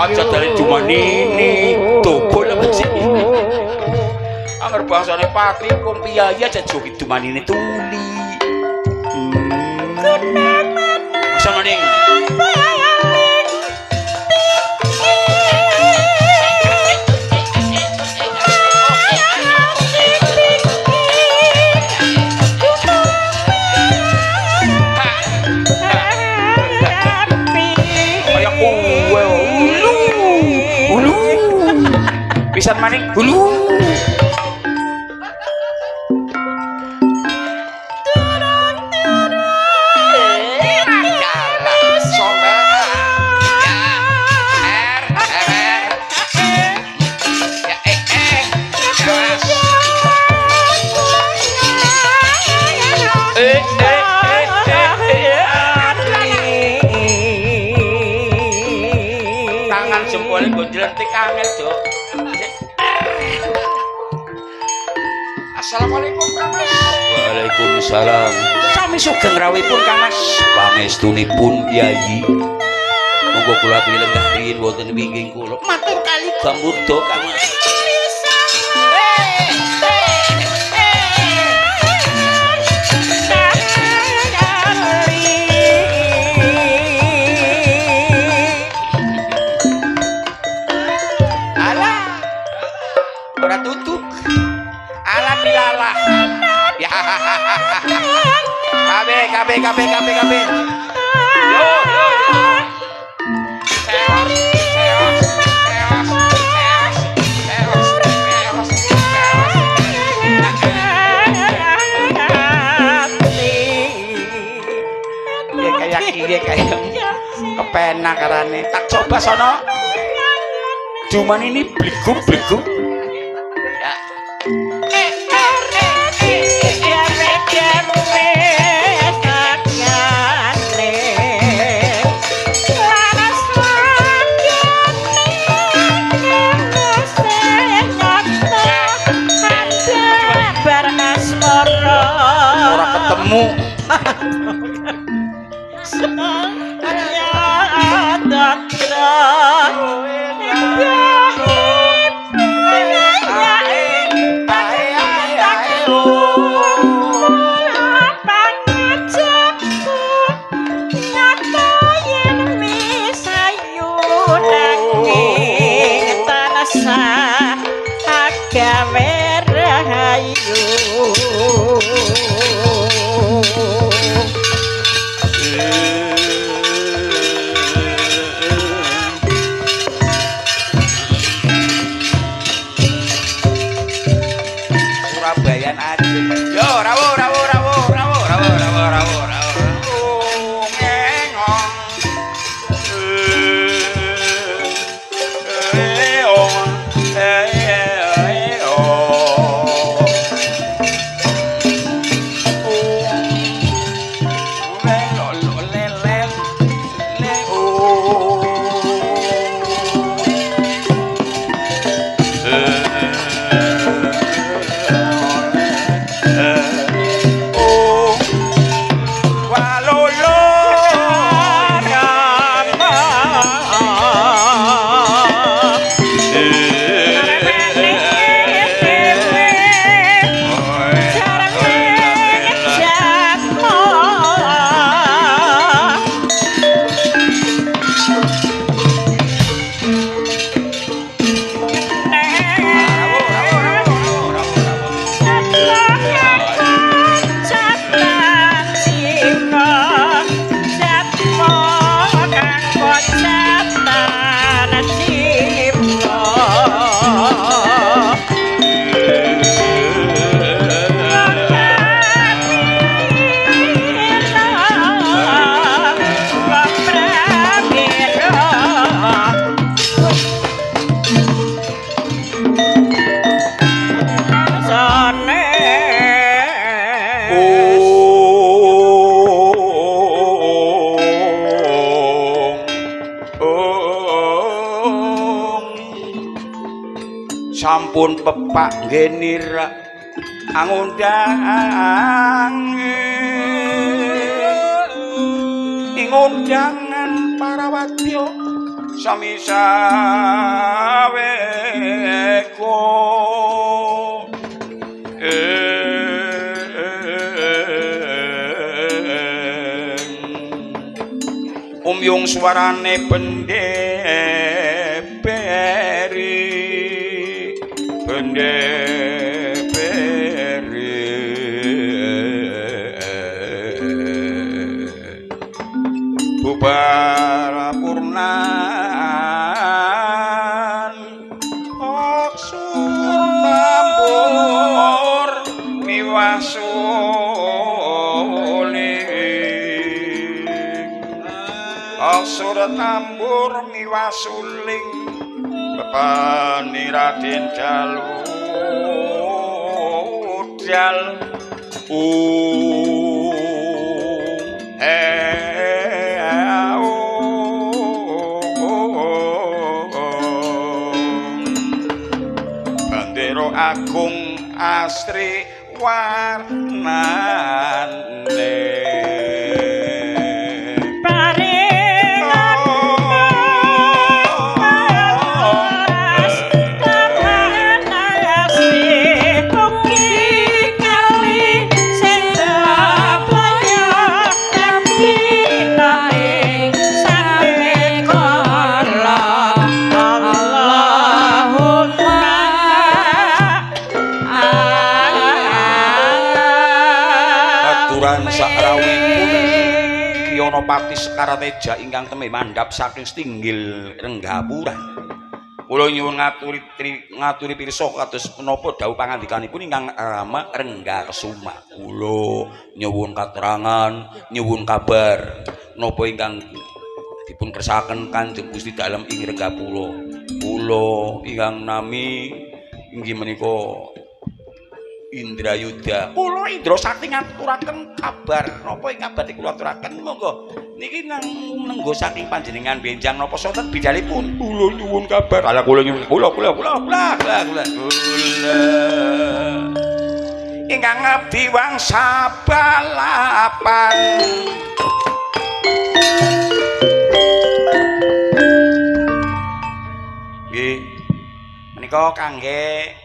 [SPEAKER 3] Aja dari cuma ini toko lah becik ini. Angger bangsane pati wong piyayi aja joget dumanine tuli. Masa maning. Kayak kowe ulu. Pisan maning ulu. Tangan jempol nggo jlentik angel, Dok. Assalamualaikum, Kang Mas. Waalaikumsalam. Sami sugeng rawuhipun, Kang Mas. Pamestunipun Kyai. Monggo kula pilenggah riyin wonten wingking kula. Matur kali gamurda, Kang Mas. Ora tutuk. Ala bilalah. Ya. Kabeh. Yo. Seos. Ya kayak kepenak karane. Tak coba sono. Cuman ini bleguk. Ya. Ora ketemu. Surabayan ajeng. Yo rawuh rawuh rawuh rawuh rawuh rawuh rawuh rawuh. Ngengong. Sampun pepak genira angundang ing undangan para wadya sami saweko umyung suarane pendeperi bubar purnan oksur tambur miwasuling oksur tambur miwasuling Bapani Raden Jaludal Bandero Agung Astri Warnane Pati Sekarateja ingkang temih mandhap saking Stinggil Renggapura. Kula nyuwun ngaturi pirsa kados menapa dawuh pangandikanipun ingkang Rama Renggasuma. Kula nyuwun katerangan, nyuwun kabar napa ingkang dipun kersakaken Kanjeng Gusti dalem ing Renggapura. Kula ingkang nami inggih menika Indrayuda. Kula Indra Sakti ngaturaken kabar napa ingkang badhe kula aturaken monggo niki nenggo saking panjenengan benjang napa sonten bidalipun. Kula nyuwun kabar. Ala kula nyuwun kula ingkang ngabdi wangsa balapan. Nggih menika kangge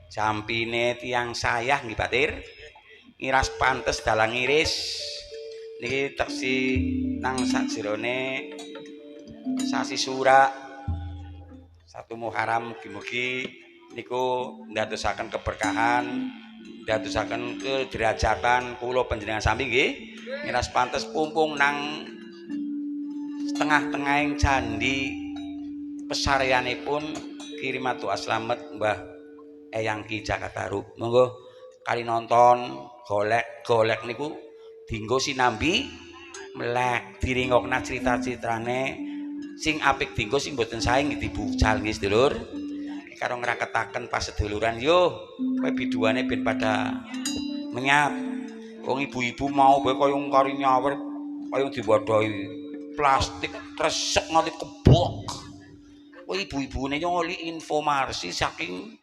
[SPEAKER 3] jampine tiyang sayah nggih Batir. Ngiras pantes dalang ngiris niki teksi nang sajrone sasi Sura 1 Muharram mugi-mugi niku ndadosaken keberkahan, ndadosaken kederajatan kula panjenengan sami nggih. Miras pantes pumpung nang tengah-tengahing candi pesareanipun kirimatu aslamet Mbah Eyang Ki Jakatarup. Monggo kali nonton golek niku dinggo sinambi melek diringokna crita-citrane sing apik dinggo sing mboten sae nggih dibucal nggih sedulur. Karo ngraketaken paseduluran yo kowe biduane ben pada menyap. Wong ibu-ibu mau bae kaya kari nyawer kaya diwadhahi plastik tresek nganti kebok. Kowe ibu-ibune yo ngoli informasi saking